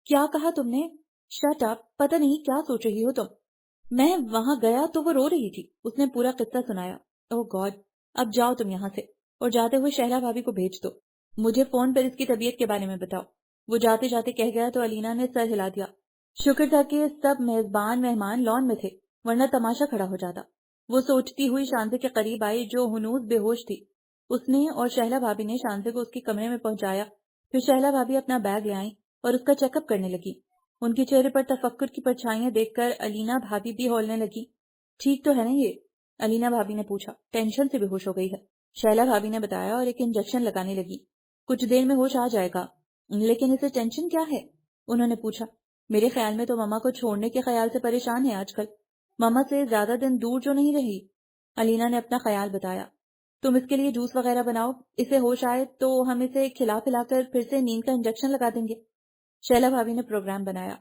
کیا کہا تم نے؟ شٹ اپ، پتہ نہیں کیا سوچ رہی ہو تم۔ میں وہاں گیا تو وہ رو رہی تھی، اس نے پورا قصہ سنایا۔ اوہ گاڈ، اب جاؤ تم یہاں سے، اور جاتے ہوئے شہلا بھابی کو بھیج دو، مجھے فون پر اس کی طبیعت کے بارے میں بتاؤ۔ وہ جاتے جاتے کہہ گیا تو علینا نے سر ہلا دیا۔ شکر تھا کہ سب میزبان مہمان لان میں تھے، ورنہ تماشا کھڑا ہو جاتا۔ وہ سوچتی ہوئی شانزے کے قریب آئی جو ہنوز بے ہوش تھی۔ اس نے اور شہلا بھابی نے شانزے کو اس کے کمرے میں پہنچایا، پھر شہلا بھابی اپنا بیگ لے آئیں اور اس کا چیک اپ کرنے لگی۔ ان کے چہرے پر تفکر کی پرچھائیاں دیکھ کر علینا بھابی بھی ہولنے لگی۔ ٹھیک تو ہے نا یہ؟ علینا بھابی نے پوچھا۔ ٹینشن سے بے ہوش ہو گئی ہے، شہلا بھابی نے بتایا اور ایک انجیکشن لگانے لگی۔ کچھ دیر میں ہوش آ جائے گا۔ لیکن اسے ٹینشن کیا ہے؟ انہوں نے پوچھا۔ میرے خیال میں تو ماما کو چھوڑنے کے خیال سے پریشان ہے آج کل، ماما سے زیادہ دن دور جو نہیں رہی۔ علینا نے اپنا خیال بتایا۔ تم اس کے لیے جوس وغیرہ بناؤ، اسے ہوش آئے تو ہم اسے کھلا پلا کر پھر سے نیند کا انجیکشن لگا دیں گے۔ شہلا بھابی نے پروگرام بنایا۔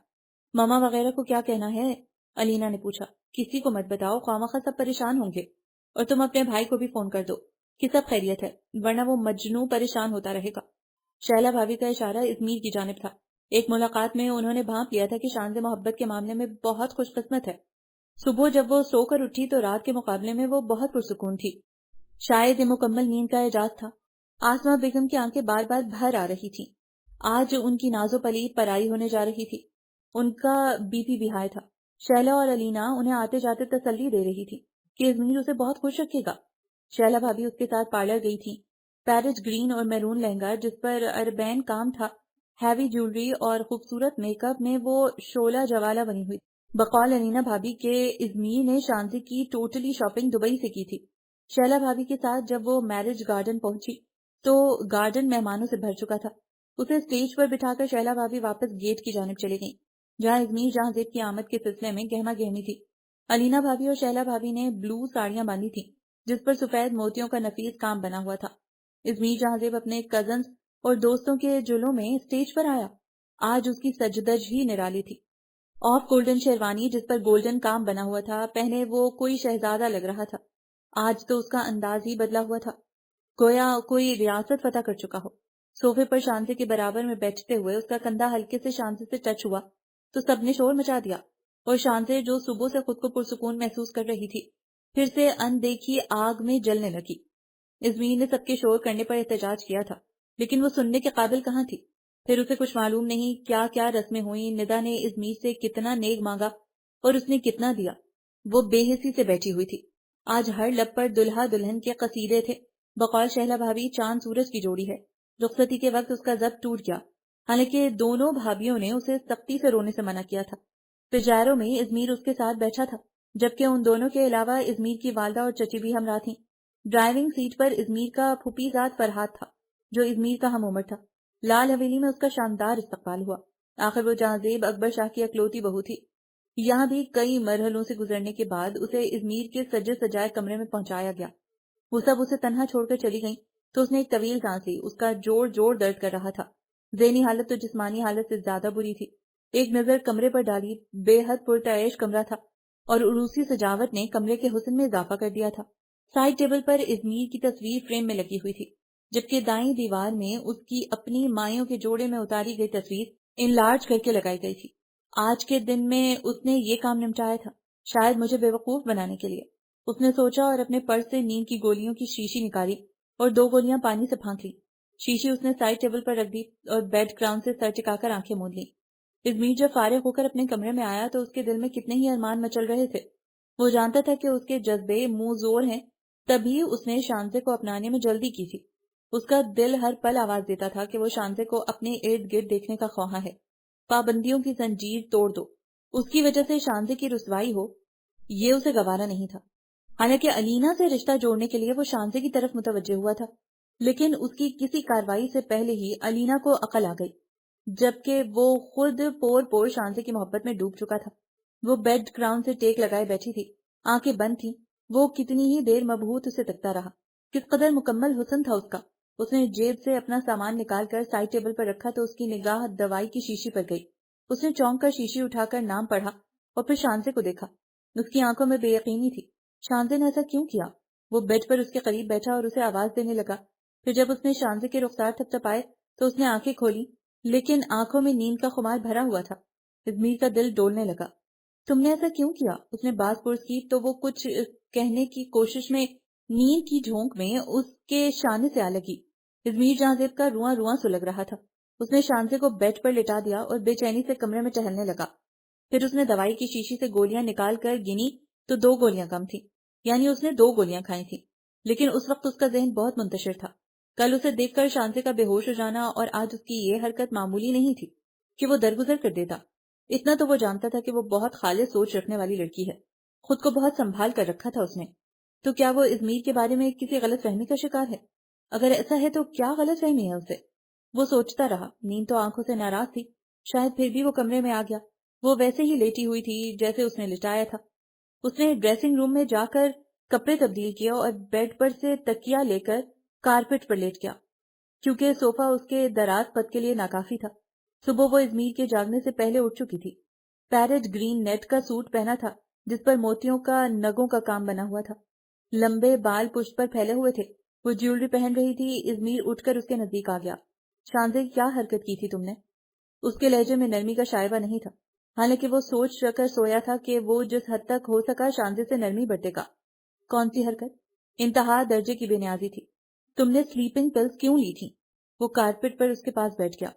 ماما وغیرہ کو کیا کہنا ہے؟ علینا نے پوچھا۔ کسی کو مت بتاؤ، خواہ سب پریشان ہوں گے، اور تم اپنے بھائی کو بھی فون کر دو کہ سب خیریت ہے، ورنہ وہ مجنوں پریشان ہوتا رہے گا۔ شہلا بھابی کا اشارہ ازمیر کی جانب تھا۔ ایک ملاقات میں انہوں نے بھانپ لیا تھا کہ شانزے محبت کے معاملے میں بہت خوش قسمت ہے۔ صبح جب وہ سو کر اٹھی تو رات کے مقابلے میں وہ بہت پرسکون تھی۔ شاید یہ مکمل نیند کا اعجاز تھا۔ آسما بیگم کی آنکھیں بار بار بھر آ رہی تھیں۔ آج ان کی نازو پلی پرائی ہونے جا رہی تھی۔ ان کا بی پی بھی ہائی تھا۔ شہلا اور علینا انہیں آتے جاتے تسلی دے رہی تھی کہ ازمیر اسے بہت خوش رکھے گا۔ شہلا بھابی اس کے ساتھ پارلر گئی تھی۔ پیرٹ گرین اور میرون لہنگا جس پر اربین کام تھا، ہیوی جیولری اور خوبصورت میک اپ میں وہ شعلہ جوالہ بنی ہوئی۔ بقول علینا بھابی کے ازمیر نے شانزے کی ٹوٹلی شاپنگ دبئی سے کی تھی۔ شہلا بھابی کے ساتھ جب وہ میرج گارڈن پہنچی تو گارڈن مہمانوں سے بھر چکا تھا۔ اسے اسٹیج پر بٹھا کر شہلا بھابی واپس گیٹ کی جانب چلی گئیں، جہاں ازمیر جہاں زیب کی آمد کے سلسلے میں گہما گہمی تھی۔ علینا بھابی اور شہلا بھابی نے بلو ساڑیاں باندھی تھیں جس پر سفید موتیوں کا نفیس کام بنا ہوا تھا۔ ازمیر جہاں زیب اپنے کزنز اور دوستوں کے جلوں میں اسٹیج پر آیا۔ آج اس کی سجدج ہی نرالی تھی۔ آف گولڈن شیروانی جس پر گولڈن کام بنا ہوا تھا پہنے وہ کوئی شہزادہ لگ رہا تھا۔ آج تو اس کا انداز ہی بدلا ہوا تھا، گویا کوئی ریاست فتح کر چکا ہو۔ صوفے پر شانزے کے برابر میں بیٹھتے ہوئے اس کا کندھا ہلکے سے شانزے سے ٹچ ہوا تو سب نے شور مچا دیا، اور شانزے جو صبح سے خود کو پرسکون محسوس کر رہی تھی پھر سے اندیکھی آگ میں جلنے لگی۔ ازمیر نے سب کے شور کرنے پر احتجاج کیا تھا، لیکن وہ سننے کے قابل کہاں تھی۔ پھر اسے کچھ معلوم نہیں کیا کیا رسمیں ہوئیں، ندا نے ازمیر سے کتنا نیک مانگا اور اس نے کتنا دیا۔ وہ بے حسی سے بیٹھی ہوئی تھی۔ آج ہر لب پر دلہا دلہن کے قصیدے تھے۔ بقول شہلا بھابی چاند سورج کی جوڑی ہے۔ رخصتی کے وقت اس کا ضبط ٹوٹ گیا، حالانکہ دونوں بھابیوں نے اسے سختی سے رونے سے منع کیا تھا۔ تجاروں میں ازمیر اس کے ساتھ بیٹھا تھا، جبکہ ان دونوں کے علاوہ ازمیر کی والدہ اور چچی بھی ہمراہ تھیں۔ ڈرائیونگ سیٹ پر ازمیر کا پھوپھی زاد فرحات تھا جو ازمیر کا ہم عمر تھا۔ لال حویلی میں اس کا شاندار استقبال ہوا۔ آخر وہ جہاں زیب اکبر شاہ کی اکلوتی بہو تھی۔ یہاں بھی کئی مرحلوں سے گزرنے کے بعد اسے ازمیر کے سجے سجائے کمرے میں پہنچایا گیا۔ وہ سب اسے تنہا چھوڑ کر چلی گئیں تو اس نے ایک طویل سانس لی۔ اس کا جوڑ درد کر رہا تھا۔ ذہنی حالت تو جسمانی حالت سے زیادہ بری تھی۔ ایک نظر کمرے پر ڈالی، بے حد پرتعیش کمرہ تھا اور عروسی سجاوٹ نے کمرے کے حسن میں اضافہ کر دیا تھا۔ سائڈ ٹیبل پر ازمیر کی تصویر فریم میں لگی ہوئی تھی، جبکہ دائیں دیوار میں اس کی اپنی مائیوں کے جوڑے میں اتاری گئی تصویر انلارج کر کے لگائی گئی تھی۔ آج کے دن میں اس نے یہ کام نمٹایا تھا، شاید مجھے بیوقوف بنانے کے لیے، اس نے سوچا اور اپنے پرس سے نیند کی گولیوں کی شیشی نکالی اور 2 گولیاں پانی سے پھانک لی۔ شیشی اس نے سائڈ ٹیبل پر رکھ دی اور بیڈ گراؤنڈ سے سر ٹکا کر آنکھیں موند لی۔ ازمیر جب فارغ ہو کر اپنے کمرے میں آیا تو اس کے دل میں کتنے ہی ارمان مچل رہے تھے۔ وہ جانتا تھا کہ اس کے جذبے منہ زور ہیں، تبھی اس نے شانزے کو اپنانے میں جلدی کی تھی۔ اس کا دل ہر پل آواز دیتا تھا کہ وہ شانزے کو اپنے ارد گرد دیکھنے کا خواہاں ہے۔ پابندیوں کی زنجیر توڑ دو، اس کی وجہ سے شانزے کی رسوائی ہو، یہ اسے گوارا نہیں تھا۔ حالانکہ علینا سے رشتہ جوڑنے کے لیے وہ شانزے کی طرف متوجہ ہوا تھا، لیکن اس کی کسی کارروائی سے پہلے ہی علینا کو عقل آ گئی، جبکہ وہ خود پور شانزے کی محبت میں ڈوب چکا تھا۔ وہ بیڈ گراؤنڈ سے ٹیک لگائے بیٹھی تھی، آنکھیں بند تھیں۔ وہ کتنی ہی دیر مبہوت اسے تکتا رہا۔ کس قدر مکمل حسن تھا اس کا۔ اس نے جیب سے اپنا سامان نکال کر سائڈ ٹیبل پر رکھا تو اس کی نگاہ دوائی کی شیشی پر گئی۔ اس نے چونک کر شیشی اٹھا کر نام پڑھا اور پھر شانزے کو دیکھا۔ اس کی آنکھوں میں بے یقینی تھی۔ شانزے نے ایسا کیوں کیا؟ وہ بیڈ پر اس کے قریب بیٹھا اور اسے آواز دینے لگا. پھر جب اس نے شانزے کے رخسار تھپتھپائے تو اس نے آنکھیں کھولی، لیکن آنکھوں میں نیند کا خمار بھرا ہوا تھا. ازمیر کا دل ڈولنے لگا. تم نے ایسا کیوں کیا؟ اس نے باز پرس کی تو وہ کچھ کہنے کی کوشش میں نیند کی جھونک میں اس کے شانے سے آ لگی. ازمیر جہاں زیب کا رواں رواں سلگ رہا تھا. اس نے شانزے کو بیڈ پر لٹا دیا اور بے چینی سے کمرے میں ٹہلنے لگا. پھر اس نے دوائی کی شیشی سے گولیاں نکال کر گنی تو 2 گولیاں کم تھی، یعنی اس نے 2 گولیاں کھائی تھی. لیکن اس وقت اس کا ذہن بہت منتشر تھا. کل اسے دیکھ کر شانزے کا بے ہوش ہو جانا اور آج اس کی یہ حرکت معمولی نہیں تھی کہ وہ درگزر کر دیتا. اتنا تو وہ جانتا تھا کہ وہ بہت خالص سوچ رکھنے والی لڑکی ہے. خود کو بہت سنبھال کر رکھا تھا اس نے. تو کیا وہ ازمیر کے بارے میں کسی غلط فہمی کا شکار ہے؟ اگر ایسا ہے تو کیا غلط فہمی ہے اسے؟ وہ سوچتا رہا. نیند تو آنکھوں سے ناراض تھی. شاید پھر بھی وہ کمرے میں آ گیا. وہ ویسے ہی لیٹی ہوئی تھی جیسے اس نے لٹایا تھا. اس نے ڈریسنگ روم میں جا کر کپڑے تبدیل کیا اور بیڈ پر سے تکیا لے کر کارپٹ پر لیٹ گیا، کیونکہ صوفہ اس کے دراز قد کے لیے ناکافی تھا. صبح وہ ازمیر کے جاگنے سے پہلے اٹھ چکی تھی. پیرٹ گرین نیٹ کا سوٹ پہنا تھا جس پر موتیوں کا نگوں کا کام بنا ہوا تھا. لمبے بال پشت پر پھیلے ہوئے تھے. وہ جیولری پہن رہی تھی. ازمیر اٹھ کر اس کے نزدیک آ گیا. شانزے کیا حرکت کی تھی تم نے؟ اس کے لہجے میں نرمی کا شائبہ نہیں تھا، حالانکہ وہ سوچ رکھ کر سویا تھا کہ وہ جس حد تک ہو سکا شانزے سے نرمی برتے گا. کون سی حرکت؟ انتہا درجے کی بے نیازی تھی. تم نے سلیپنگ پلز کیوں لی تھی؟ وہ کارپٹ پر اس کے پاس بیٹھ گیا.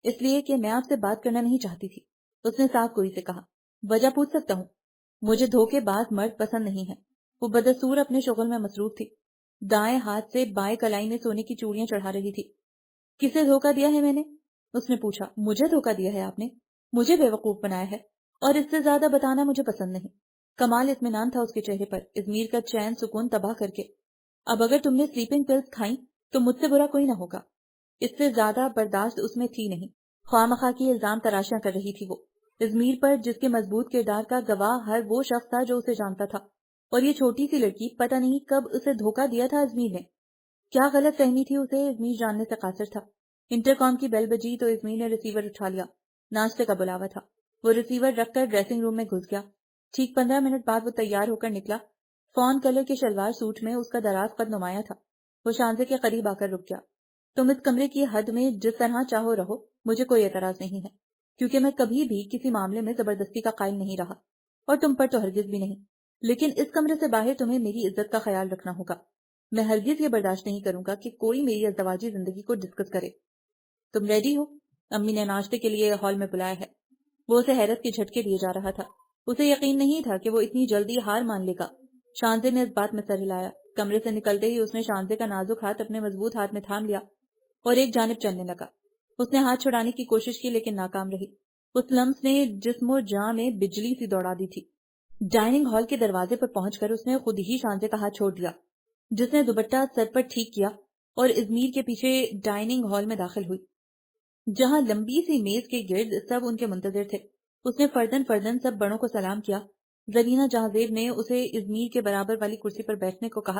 اس لیے کہ میں آپ سے بات کرنا نہیں چاہتی تھی. اس نے صاف گوئی سے کہا. وجہ پوچھ سکتا ہوں؟ مجھے دھوکے باز مرد پسند نہیں ہے. وہ بدستور اپنے شغل میں مصروف تھی. دائیں ہاتھ سے بائیں کلائی میں سونے کی چوڑیاں چڑھا رہی تھی. کسے دھوکہ دیا ہے میں نے؟ اس نے پوچھا. مجھے دھوکہ دیا ہے آپ نے؟ مجھے بیوقوف بنایا ہے، اور اس سے زیادہ بتانا مجھے پسند نہیں. کمال اطمینان تھا اس کے چہرے پر، ازمیر کا چین سکون تباہ کر کے. اب اگر تم نے سلیپنگ پلز کھائیں تو مجھ سے برا کوئی نہ ہوگا. اس سے زیادہ برداشت اس میں تھی نہیں. خواہ مخواہ کی الزام تراشیاں کر رہی تھی وہ ازمیر پر، جس کے مضبوط کردار کا گواہ ہر وہ شخص تھا جو اسے جانتا تھا. اور یہ چھوٹی سی لڑکی پتہ نہیں کب اسے دھوکہ دیا تھا ازمیر نے. کیا غلط فہمی تھی اسے؟ ازمیر جاننے سے قاصر تھا. انٹرکام کی بیل بجی تو ازمیر نے ریسیور اٹھا لیا. ناشتے کا بلاوا تھا. وہ ریسیور رکھ کر ڈریسنگ روم میں گھس گیا. ٹھیک 15 منٹ بعد وہ تیار ہو کر نکلا. فون کلر کے شلوار سوٹ میں اس کا دراز قد نمایاں تھا. وہ شانزے کے قریب آ کر رک گیا. تم اس کمرے کی حد میں جس طرح چاہو رہو، مجھے کوئی اعتراض نہیں ہے، کیونکہ میں کبھی بھی کسی معاملے میں زبردستی کا قائل نہیں رہا، اور تم پر تو ہرگز بھی نہیں. لیکن اس کمرے سے باہر تمہیں میری عزت کا خیال رکھنا ہوگا. میں ہرگز یہ برداشت نہیں کروں گا کہ کوئی میری ازدواجی زندگی کو ڈسکس کرے. تم ریڈی ہو؟ امی نے ناشتے کے لیے ہال میں بلایا ہے. وہ اسے حیرت کے جھٹکے دیے جا رہا تھا. اسے یقین نہیں تھا کہ وہ اتنی جلدی ہار مان لے گا. شانزے نے اس بات میں سر ہلایا. کمرے سے نکلتے ہی اس نے شانزے کا نازک ہاتھ اپنے مضبوط ہاتھ میں تھام لیا اور ایک جانب چلنے لگا. اس نے ہاتھ چھڑانے کی کوشش کی لیکن ناکام رہی. اس لمس نے جسم و جاں میں بجلی سی دوڑا دی تھی. ڈائننگ ہال کے دروازے پر پہنچ کر اس نے خود ہی شانزے کا ہاتھ چھوڑ دیا، جس نے دوپٹہ سر پر ٹھیک کیا اور ازمیر کے پیچھے ڈائننگ ہال میں داخل ہوئی، جہاں لمبی سی میز کے گرد سب ان کے منتظر تھے. اس نے فردن فردن سب بڑوں کو سلام کیا. زرینہ جہاں زیب نے اسے ازمیر کے برابر والی کرسی پر بیٹھنے کو کہا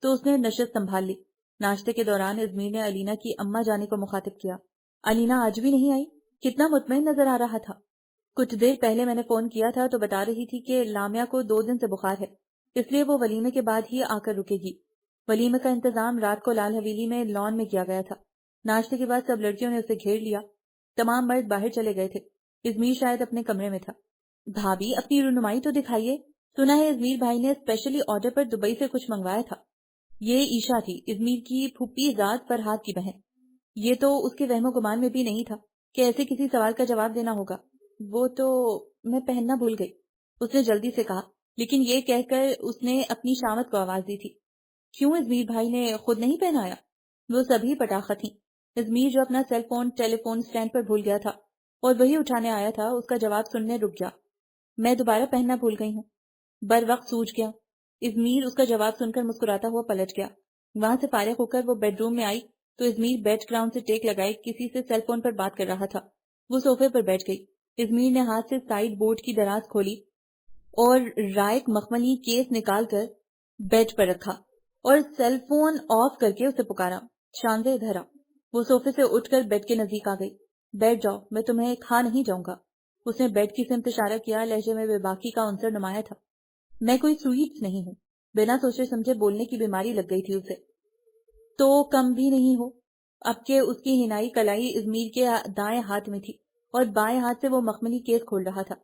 تو اس نے نشست سنبھال لی. ناشتے کے دوران ازمیر نے علینا کی اماں جانے کو مخاطب کیا. علینا آج بھی نہیں آئی؟ کتنا مطمئن نظر آ رہا تھا. کچھ دیر پہلے میں نے فون کیا تھا تو بتا رہی تھی کہ لامیا کو 2 دن سے بخار ہے، اس لیے وہ ولیمے کے بعد ہی آ کر رکے گی. ولیمے کا انتظام رات کو لال حویلی میں لان میں کیا گیا تھا. ناشتے کے بعد سب لڑکیوں نے اسے گھیر لیا. تمام مرد باہر چلے گئے تھے. ازمیر شاید اپنے کمرے میں تھا. بھابھی اپنی رونمائی تو دکھائیے. سنا ہے ازمیر بھائی نے اسپیشلی آرڈر پر دبئی سے کچھ منگوایا تھا. یہ عیشا تھی، ازمیر کی پھوپھی ذات فرحاد کی بہن. یہ تو اس کے وہم و گمان میں بھی نہیں تھا کہ ایسے کسی سوال کا جواب دینا ہوگا. وہ تو میں پہننا بھول گئی، اس نے جلدی سے کہا، لیکن یہ کہہ کر اس نے اپنی شامت کو آواز دی تھی. کیوں ازمیر بھائی نے خود نہیں پہنایا؟ وہ سبھی پٹاخہ تھیں. ازمیر جو اپنا سیل فون ٹیلی فون سٹینڈ پر بھول گیا تھا اور وہی اٹھانے آیا تھا، اس کا جواب سننے رک گیا. میں دوبارہ پہننا بھول گئی ہوں. بر وقت سوچ گیا. ازمیر اس کا جواب سن کر مسکراتا ہوا پلٹ گیا. وہاں سے فارغ ہو کر وہ بیڈ روم میں آئی تو ازمیر بیڈ گراؤنڈ سے ٹیک لگائے کسی سے سیل فون پر بات کر رہا تھا. وہ صوفے پر بیٹھ گئی. ازمیر نے ہاتھ سے سائیڈ بورڈ کی دراز کھولی اور رائٹ مخملی کیس نکال کر بیڈ پر رکھا اور سیل فون آف کر کے اسے پکارا. شانزے ادھر آ. وہ صوفے سے اٹھ کر بیڈ کے نزدیک آ گئی. بیٹھ جاؤ، میں تمہیں کھا نہیں جاؤں گا. اس نے بیڈ کی سمت اشارہ کیا. لہجے میں بے باکی کا عنصر نمایاں تھا. میں کوئی سویٹس نہیں ہوں. بنا سوچے سمجھے بولنے کی بیماری لگ گئی تھی اسے. تو کم بھی نہیں ہو اب کہ اس کی ہنائی کلائی ازمیر کے دائیں ہاتھ میں تھی اور بائیں ہاتھ سے وہ مخملی کیس کھول رہا تھا.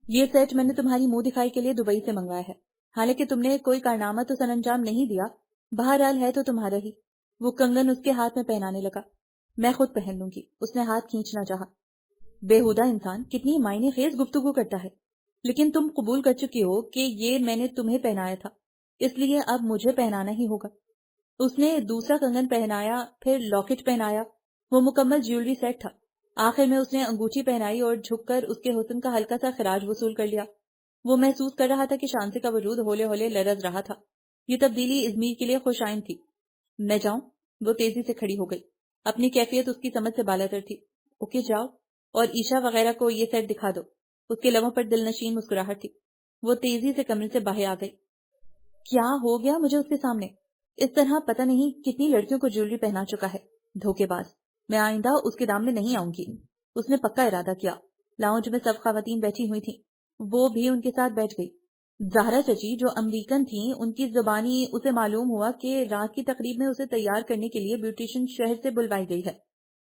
یہ سیٹ میں نے تمہاری منہ دکھائی کے لیے دبئی سے منگوایا ہے. حالانکہ تم نے کوئی کارنامہ تو سر انجام نہیں دیا، بہرحال ہے تو تمہارا ہی. وہ کنگن اس کے ہاتھ میں پہنانے لگا. میں خود پہن لوں گی. اس نے ہاتھ کھینچنا چاہا. بےہودہ انسان کتنی معنی خیز گفتگو کرتا ہے. لیکن تم قبول کر چکی ہو کہ یہ میں نے تمہیں پہنایا تھا، اس لیے اب مجھے پہنانا ہی ہوگا. اس نے دوسرا کنگن پہنایا، پھر لاکٹ پہنایا. وہ مکمل جیولری سیٹ تھا. آخر میں اس نے انگوٹھی پہنائی اور جھک کر اس کے حسن کا ہلکا سا خراج وصول کر لیا. وہ محسوس کر رہا تھا کہ شانزے کا وجود ہولے ہولے لرز رہا تھا. یہ تبدیلی ازمیر کے لیے خوش آئند تھی. میں جاؤں؟ وہ تیزی سے کھڑی ہو گئی. اپنی کیفیت اس کی سمجھ سے بالاتر تھی. اوکے جاؤ، اور عشاء وغیرہ کو یہ سیٹ دکھا دو. اس کے لبوں پر دل نشین مسکراہٹ تھی. وہ تیزی سے کمرے سے باہر آ گئی. کیا ہو گیا مجھے اس کے سامنے؟ اس طرح پتہ نہیں کتنی لڑکیوں کو جیولری پہنا چکا ہے. دھوکے باز. میں آئندہ اس کے دام میں نہیں آؤں گی. اس نے پکا ارادہ کیا. لاؤنج میں سب خواتین بیٹھی ہوئی تھیں. وہ بھی ان کے ساتھ بیٹھ گئی. زہرا چچی جو امریکن تھیں، ان کی زبانی اسے معلوم ہوا کہ رات کی تقریب میں اسے تیار کرنے کے لیے بیوٹیشن شہر سے بلوائی گئی ہے.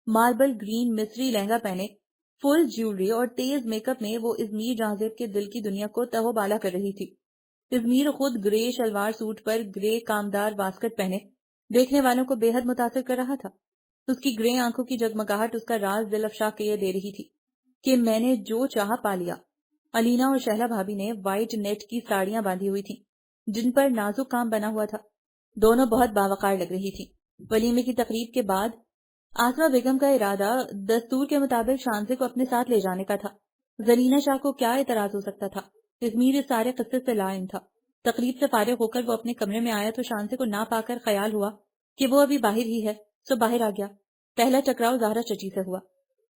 ماربل گرین مصری لہنگا پہنے، فل جیولری اور تیز میک اپ میں وہ ازمیر جہازیب کے دل کی دنیا کو تہو بالا کر رہی تھی. ازمیر خود گرے شلوار سوٹ پر گرے کامدار واسکٹ پہنے دیکھنے والوں کو بے حد متاثر کر رہا تھا. اس کی گرے آنکھوں کی جگمگاہٹ اس کا راز دل افشا کیے دے رہی تھی کہ میں نے جو چاہا پا لیا. علینا اور شہلا بھابی نے وائٹ نیٹ کی ساڑیاں باندھی ہوئی تھیں جن پر نازک کام بنا ہوا تھا. دونوں بہت باوقار لگ رہی تھی. ولیمے کی تقریب کے بعد آسما بیگم کا ارادہ دستور کے مطابق شانزے کو اپنے ساتھ لے جانے کا تھا. زرینہ شاہ کو کیا اعتراض ہو سکتا تھا؟ ازمیر اس سارے قصے سے لائن تھا. تقریب سے فارغ ہو کر وہ اپنے کمرے میں آیا تو شانزے کو نہ پا کر خیال ہوا کہ وہ ابھی باہر ہی ہے، سو باہر آ گیا. پہلا ٹکراؤ زہرا چچی سے ہوا.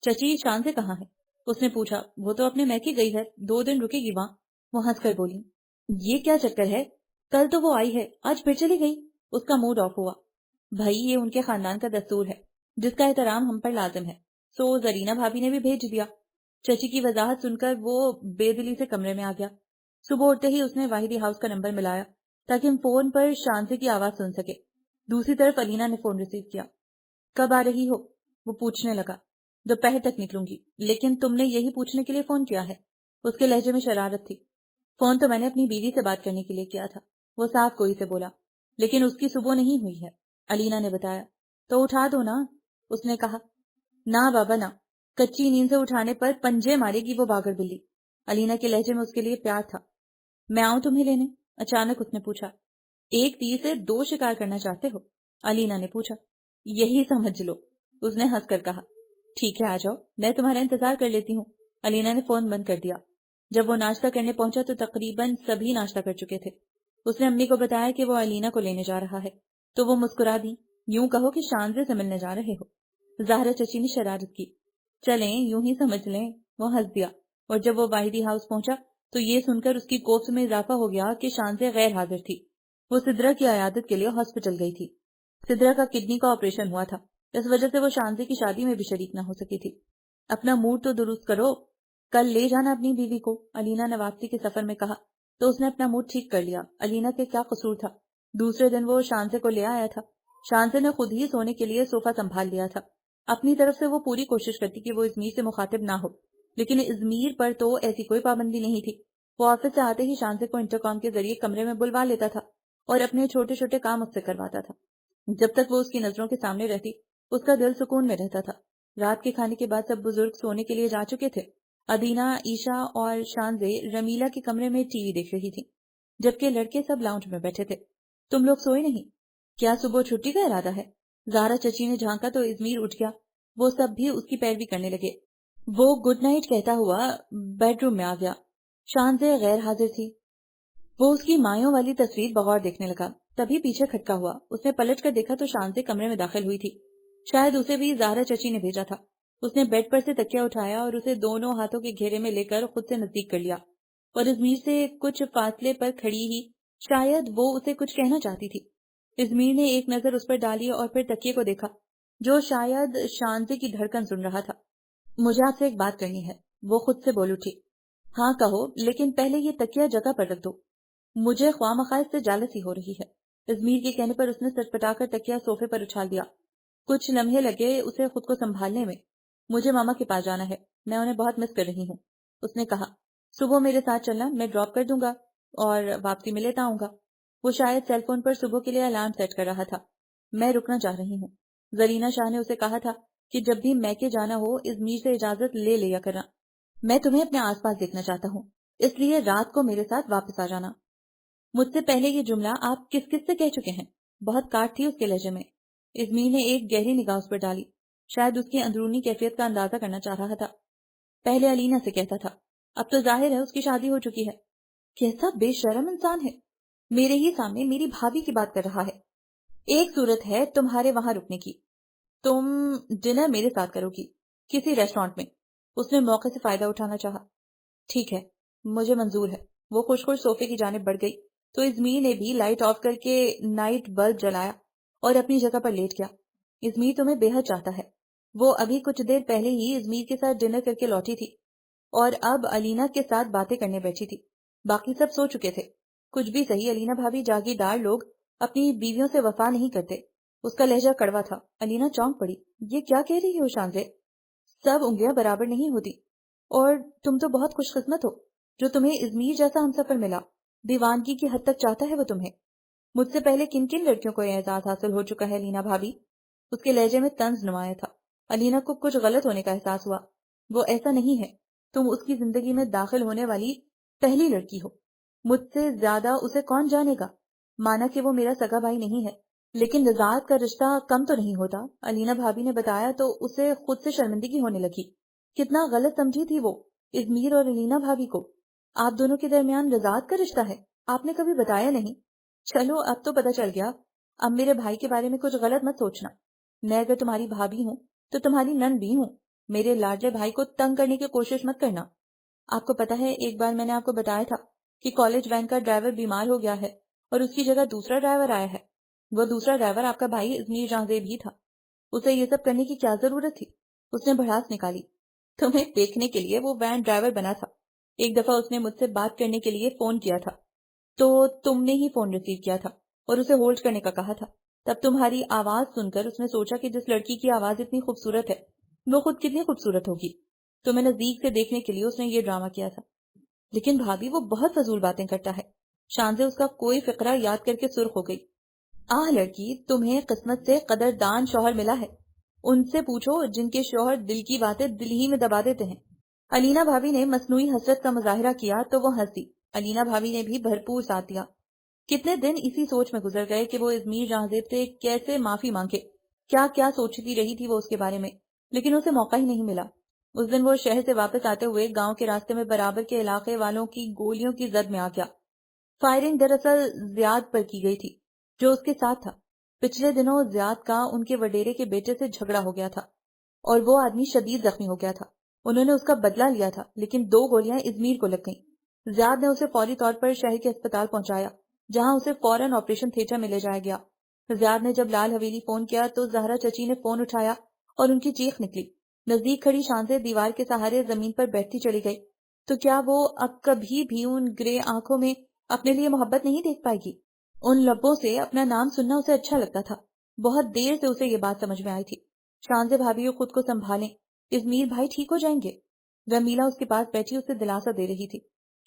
چچی شانزے کہاں ہے؟ اس نے پوچھا. وہ تو اپنے میکے گئی ہے، 2 دن رکے گی وہاں. وہ ہنس کر بولی. یہ کیا چکر ہے؟ کل تو وہ آئی ہے، آج پھر چلی گئی. اس کا موڈ آف ہوا. بھائی یہ ان کے خاندان کا دستور ہے جس کا احترام ہم پر لازم ہے، سو زرینہ بھابی نے بھی بھیج دیا. چچی کی وضاحت سن کر وہ بے دلی سے کمرے میں آ گیا. صبح اٹھتے ہی اس نے واحدی ہاؤس کا نمبر ملایا تاکہ فون پر شانزے کی آواز سن سکے. دوسری طرف علینا نے فون ریسیو کیا. کب آ رہی ہو؟ وہ پوچھنے لگا. دوپہر تک نکلوں گی. لیکن تم نے یہی پوچھنے کے لیے فون کیا ہے؟ اس کے لہجے میں شرارت تھی. فون تو میں نے اپنی بیوی سے بات کرنے کے لیے کیا تھا، وہ صاف کوئی سے بولا. لیکن اس کی صبح نہیں ہوئی ہے، علینا نے بتایا. تو اٹھا دو نا، اس نے کہا. نہ بابا نہ، کچی نیند سے اٹھانے پر پنجے مارے گی وہ باگر بلی. علینا کے لہجے میں اس کے لیے پیار تھا. میں آؤں تمہیں لینے؟ اچانک اس نے پوچھا. 1 تیر سے 2 شکار کرنا چاہتے ہو؟ علینا نے پوچھا. یہی سمجھ لو، اس نے ہنس کر کہا. ٹھیک ہے آ جاؤ، میں تمہارا انتظار کر لیتی ہوں. علینا نے فون بند کر دیا. جب وہ ناشتہ کرنے پہنچا تو تقریباً سبھی ناشتہ کر چکے تھے. اس نے امی کو بتایا کہ وہ علینا کو لینے جا رہا ہے تو وہ مسکرا دی. یوں کہو کہ شانزے سے ملنے جا رہے ہو. زہرا چچی نے شرارت کی. چلیں یوں ہی سمجھ لیں. وہ ہنس دیا. اور جب وہ واحدی ہاؤس پہنچا تو یہ سن کر اس کی کوفت میں اضافہ ہو گیا کہ شانزے غیر حاضر تھی. وہ سدرا کی عیادت کے لیے ہاسپٹل گئی تھی. سدرا کا کڈنی کا آپریشن ہوا تھا، اس وجہ سے وہ شانزے کی شادی میں بھی شریک نہ ہو سکی تھی. اپنا موڈ تو درست کرو، کل لے جانا اپنی بیوی کو، علینا نے واپسی کے سفر میں کہا. تو اس نے اپنا موڈ ٹھیک کر لیا. علینا کے کیا قصور تھا؟ دوسرے دن وہ شانزے کو لے آیا تھا. شانزے نے خود ہی سونے کے لیے صوفہ سنبھال لیا تھا. اپنی طرف سے وہ پوری کوشش کرتی کہ وہ ازمیر سے مخاطب نہ ہو، لیکن ازمیر پر تو ایسی کوئی پابندی نہیں تھی. وہ آفس سے آتے ہی شانزے کو انٹرکام کے ذریعے کمرے میں بلوا لیتا تھا اور اپنے چھوٹے چھوٹے کام اس سے کرواتا تھا. جب تک وہ اس کی نظروں کے سامنے رہتی اس کا دل سکون میں رہتا تھا. رات کے کھانے کے بعد سب بزرگ سونے کے لیے جا چکے تھے. ادینہ، عیشا اور شانزے رمیلا کے کمرے میں ٹی وی دیکھ رہی تھی جبکہ لڑکے سب لاؤنج میں بیٹھے تھے. تم لوگ سوئے نہیں؟ کیا صبح چھٹی کا ارادہ ہے؟ زہرا چچی نے جھانکا تو ازمیر اٹھ گیا. وہ سب بھی اس کی پیروی کرنے لگے. وہ گڈ نائٹ کہتا ہوا بیڈ روم میں آ گیا. شانزے غیر حاضر تھی. وہ اس کی مایوں والی تصویر بغور دیکھنے لگا. تبھی پیچھے کھٹکا ہوا. اس نے پلٹ کر دیکھا تو شانزے کمرے میں داخل ہوئی تھی. شاید اسے بھی زہرا چچی نے بھیجا تھا. اس نے بیڈ پر سے تکیہ اٹھایا اور اسے دونوں ہاتھوں کے گھیرے میں لے کر خود سے نزدیک کر لیا اور ازمیر سے کچھ فاصلے پر کھڑی ہی شاید وہ اسے کچھ کہنا چاہتی تھی. ازمیر نے ایک نظر اس پر ڈالی اور پھر تکیے کو دیکھا جو شاید شانزے کی دھڑکن سن رہا تھا. مجھے آپ سے ایک بات کرنی ہے، وہ خود سے بول اٹھی. ہاں کہو، لیکن پہلے یہ تکیہ جگہ پر رکھ دو. مجھے خواہ مخواہ سے جالسی ہو رہی ہے۔ ازمیر کے کہنے پر اس نے سٹپٹا کر تکیا صوفے پر اچھال دیا۔ کچھ لمحے لگے اسے خود کو سنبھالنے میں۔ مجھے ماما کے پاس جانا ہے، میں انہیں بہت مس کر رہی ہوں۔ اس نے کہا، صبح میرے ساتھ چلنا، میں ڈراپ کر دوں گا اور واپسی میں لیتا آؤں گا۔ وہ شاید سیل فون پر صبح کے لیے الارم سیٹ کر رہا تھا۔ میں رکنا چاہ رہی ہوں۔ زرینہ شاہ نے اسے کہا تھا کہ جب بھی میکے جانا ہو ازمیر سے اجازت لے لیا کرنا۔ میں تمہیں اپنے آس پاس دیکھنا چاہتا ہوں، اس لیے رات کو میرے ساتھ واپس آ جانا۔ مجھ سے پہلے یہ جملہ آپ کس کس سے کہہ چکے ہیں؟ بہت کاٹ تھی اس کے لہجے میں۔ ازمیر نے ایک گہری نگاہ اس پر ڈالی، شاید اس کی اندرونی کیفیت کا اندازہ کرنا چاہ رہا تھا۔ پہلے علینا سے کہتا تھا، اب تو ظاہر ہے اس کی شادی ہو چکی ہے۔ کیسا بے شرم انسان ہے، میرے ہی سامنے میری بھابھی کی بات کر رہا ہے۔ ایک صورت ہے تمہارے وہاں رکنے کی، تم ڈنر میرے ساتھ کرو گی کسی ریسٹورانٹ میں۔ اس نے موقع سے فائدہ اٹھانا چاہا۔ ٹھیک ہے، مجھے منظور ہے۔ وہ خوش خوش صوفے کی جانب بڑھ گئی تو ازمیر نے بھی لائٹ آف کر کے نائٹ بلب جلایا اور اپنی جگہ پر لیٹ گیا۔ ازمیر تمہیں بے حد چاہتا ہے۔ وہ ابھی کچھ دیر پہلے ہی ازمیر کے ساتھ ڈنر کر کے لوٹی تھی اور اب علینا کے ساتھ باتیں کرنے بیٹھی تھی۔ باقی سب سو چکے تھے۔ کچھ بھی صحیح، علینا بھابھی جاگیردار لوگ اپنی بیویوں سے وفا نہیں کرتے۔ اس کا لہجہ کڑوا تھا۔ علینا چونک پڑی۔ یہ کیا کہہ رہی ہو شانزے؟ سب انگلیاں برابر نہیں ہوتی، اور تم تو بہت خوش قسمت ہو جو تمہیں ازمیر جیسا ہمسفر ملا۔ دیوانگی کی حد تک چاہتا ہے وہ تمہیں۔ مجھ سے پہلے کن کن لڑکیوں کو یہ اعزاز حاصل ہو چکا ہے علینا بھابھی؟ اس کے لہجے میں طنز نمایاں تھا۔ علینا کو کچھ غلط ہونے کا احساس ہوا۔ وہ ایسا نہیں ہے، تم اس کی زندگی میں داخل ہونے والی پہلی لڑکی ہو۔ مجھ سے زیادہ اسے کون جانے گا؟ مانا کہ وہ میرا سگا بھائی نہیں ہے، لیکن رضاعت کا رشتہ کم تو نہیں ہوتا۔ علینا بھابھی نے بتایا تو اسے خود سے شرمندگی ہونے لگی۔ کتنا غلط سمجھی تھی وہ ازمیر اور علینا بھابھی کو۔ آپ دونوں کے درمیان رضاعت کا رشتہ ہے؟ آپ نے کبھی بتایا نہیں۔ چلو اب تو پتہ چل گیا۔ اب میرے بھائی کے بارے میں کچھ غلط مت سوچنا۔ میں اگر تمہاری بھابھی ہوں تو تمہاری نند بھی ہوں۔ میرے لاڈلے بھائی کو تنگ کرنے کی کوشش مت کرنا۔ آپ کو پتا ہے ایک بار میں نے آپ کو بتایا تھا کہ کالج وین کا ڈرائیور بیمار ہو گیا ہے اور اس کی جگہ دوسرا ڈرائیور آیا ہے۔ وہ دوسرا ڈرائیور آپ کا بھائی ازمیر جہاں بھی تھا۔ اسے یہ سب کرنے کی کیا ضرورت تھی؟ اس نے بھڑاس نکالی۔ تمہیں دیکھنے کے لیے وہ وین ڈرائیور بنا تھا۔ ایک دفعہ اس نے مجھ سے بات کرنے کے لیے فون کیا تھا تو تم نے ہی فون ریسیو کیا تھا اور اسے ہولڈ کرنے کا کہا تھا۔ تب تمہاری آواز سن کر اس نے سوچا کہ جس لڑکی کی آواز اتنی خوبصورت ہے وہ خود کتنی خوبصورت ہوگی، تمہیں نزدیک سے دیکھنے کے لیے اس نے یہ ڈرامہ کیا تھا۔ لیکن بھابھی وہ بہت فضول باتیں کرتا ہے۔ شانزے اس کا کوئی فقرہ یاد کر کے سرخ ہو گئی۔ آہ لڑکی، تمہیں قسمت سے قدردان شوہر ملا ہے۔ ان سے پوچھو جن کے شوہر دل کی باتیں دل ہی میں دبا دیتے ہیں۔ علینا بھابھی نے مصنوعی حسرت کا مظاہرہ کیا تو وہ ہنس دی۔ علینا بھابھی نے بھی بھرپور ساتھ دیا۔ کتنے دن اسی سوچ میں گزر گئے کہ وہ ازمیر جہاں سے کیسے معافی مانگے۔ کیا کیا سوچتی رہی تھی وہ اس کے بارے میں، لیکن اسے موقع ہی نہیں ملا۔ اس دن وہ شہر سے واپس آتے ہوئے گاؤں کے راستے میں برابر کے علاقے والوں کی گولیوں کی زد میں آ گیا۔ فائرنگ دراصل زیاد پر کی گئی تھی جو اس کے ساتھ تھا۔ پچھلے دنوں زیاد کا ان کے وڈیرے کے بیٹے سے جھگڑا ہو گیا تھا اور وہ آدمی شدید زخمی ہو گیا تھا۔ انہوں نے اس کا بدلہ لیا تھا، لیکن 2 گولیاں ازمیر کو لگ گئیں۔ زیاد نے اسے فوری طور پر شہر کے اسپتال پہنچایا جہاں اسے فوراً آپریشن تھیٹر میں لے جایا گیا۔ زیاد نے جب لال حویلی فون کیا تو زہرا چچی نے فون اٹھایا اور ان کی چیخ نکلی۔ نزدیک کھڑی شانزے دیوار کے سہارے زمین پر بیٹھتی چلی گئی۔ تو کیا وہ اب کبھی بھی ان گرے آنکھوں میں اپنے لیے محبت نہیں دیکھ پائے گی؟ ان لبوں سے اپنا نام سننا اسے اچھا لگتا تھا۔ بہت دیر سے اسے یہ بات سمجھ میں آئی تھی۔ شانزے بھابھی کو خود کو سنبھالیں، ازمیر بھائی ٹھیک ہو جائیں گے۔ رمیلا اس کے پاس بیٹھی اسے دلاسا دے رہی تھی۔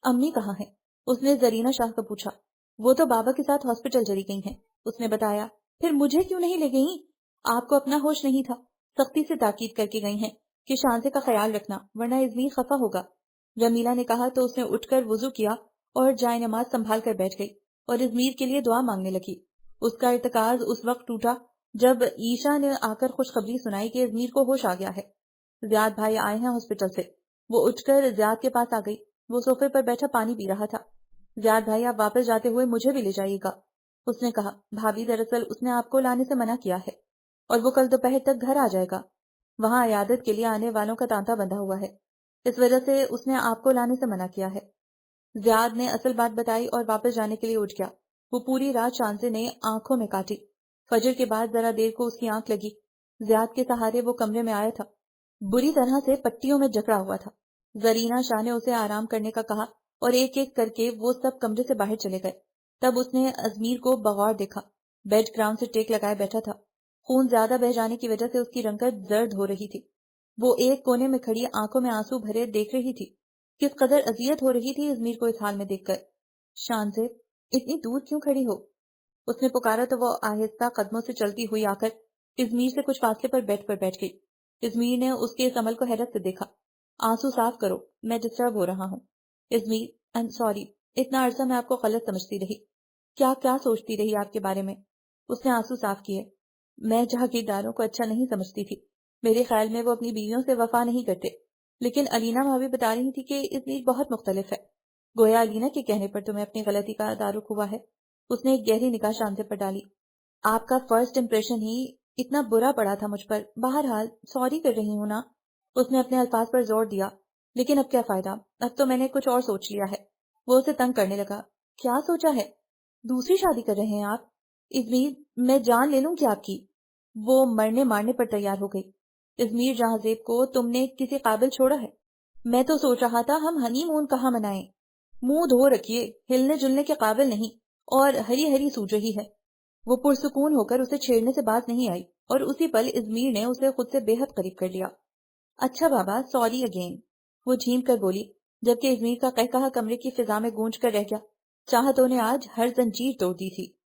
امی کہاں ہے؟ اس نے زرینہ شاہ کو پوچھا۔ وہ تو بابا کے ساتھ ہاسپٹل چلی گئی ہیں، اس نے بتایا۔ پھر مجھے کیوں نہیں لے گئیں؟ آپ کو اپنا ہوش نہیں تھا؟ سختی سے تاکید کر کے گئی ہیں کہ شانزے کا خیال رکھنا ورنہ ازمیر خفا ہوگا۔ رمیلا نے کہا تو اس نے اٹھ کر وضو کیا اور جائے نماز سنبھال کر بیٹھ گئی اور ازمیر کے لیے دعا مانگنے لگی۔ اس کا ارتکاز اس وقت ٹوٹا جب عیشا نے آ کر خوشخبری سنائی کہ ازمیر کو ہوش آ گیا ہے۔ زیاد بھائی آئے ہیں ہاسپٹل سے۔ وہ اٹھ کر زیاد کے پاس آ گئی۔ وہ صوفے پر بیٹھا پانی پی رہا تھا۔ زیاد بھائی آپ واپس جاتے ہوئے مجھے بھی لے جائیے گا، اس نے کہا۔ بھابھی دراصل اس نے آپ کو لانے سے منع کیا ہے اور وہ کل دوپہر تک گھر آ جائے گا۔ وہاں عیادت کے لیے آنے والوں کا تانتا بندھا ہوا ہے، اس وجہ سے اس نے آپ کو لانے سے منع کیا ہے۔ زیاد نے اصل بات بتائی اور واپس جانے کے لیے اٹھ گیا۔ وہ پوری رات شانزے نے آنکھوں میں کاٹی۔ فجر کے بعد ذرا دیر کو اس کی آنکھ لگی۔ زیاد کے سہارے وہ کمرے میں آیا تھا۔ بری طرح سے پٹیوں میں جکڑا ہوا تھا۔ زرینہ شاہ نے اسے آرام کرنے کا کہا اور ایک ایک کر کے وہ سب کمرے سے باہر چلے گئے۔ تب اس نے ازمیر کو بغور دیکھا۔ بیڈ گراؤنڈ سے ٹیک لگائے بیٹھا تھا۔ خون زیادہ بہ جانے کی وجہ سے اس کی رنگت زرد ہو رہی تھی۔ وہ ایک کونے میں کھڑی آنکھوں میں آنسو بھرے دیکھ رہی تھی۔ کس قدر اذیت ہو رہی تھی ازمیر کو اس حال میں دیکھ کر۔ شانزیب، اتنی دور کیوں کھڑی ہو؟ اس نے پکارا تو وہ آہستہ قدموں سے چلتی ہوئی آ کر ازمیر سے کچھ فاصلے پر بیڈ پر بیٹھ گئی۔ ازمیر نے اس کے اس عمل کو حیرت سے دیکھا۔ آنسو صاف کرو، میں ڈسٹرب ہو رہا ہوں۔ ازمیر، آئی ایم سوری، اتنا عرصہ میں آپ کو غلط سمجھتی رہی، کیا کیا سوچتی رہی آپ کے بارے میں۔ اس نے آنسو صاف کیے۔ میں جاگیرداروں کو اچھا نہیں سمجھتی تھی، میرے خیال میں وہ اپنی بیویوں سے وفا نہیں کرتے، لیکن علینا بھابی بتا رہی تھی کہ ازمیر بہت مختلف ہے، گویا علینا کے کہنے پر تمہیں اپنی غلطی کا تعارف ہوا ہے۔ اس نے ایک گہری نگاہ شانزیب پر ڈالی۔ آپ کا فرسٹ امپریشن ہی اتنا برا پڑا تھا مجھ پر، بہرحال سوری کر رہی ہوں نا۔ اس نے اپنے الفاظ پر زور دیا۔ لیکن اب کیا فائدہ، اب تو میں نے کچھ اور سوچ لیا ہے۔ وہ اسے تنگ کرنے لگا۔ کیا سوچا ہے؟ دوسری شادی کر رہے ہیں آپ؟ ازمیر، میں جان لے لوں کیا آپ کی؟ وہ مرنے مارنے پر تیار ہو گئی۔ ازمیر جہازیب کو تم نے کسی قابل چھوڑا ہے؟ میں تو سوچ رہا تھا ہم ہنی مون کہاں منائیں۔ منہ دھو رکھیے، ہلنے جلنے کے قابل نہیں، اور ہری ہری سوج رہی ہے۔ وہ پرسکون ہو کر اسے چھیڑنے سے باز نہیں آئی، اور اسی پل ازمیر نے اسے خود سے بے حد قریب کر لیا۔ اچھا بابا، سوری اگین، وہ جھیم کر بولی، جبکہ ازمیر کا قہقہا کمرے کی فضا میں گونج کر رہ گیا۔ چاہتوں نے آج ہر زنجیر توڑ دی تھی۔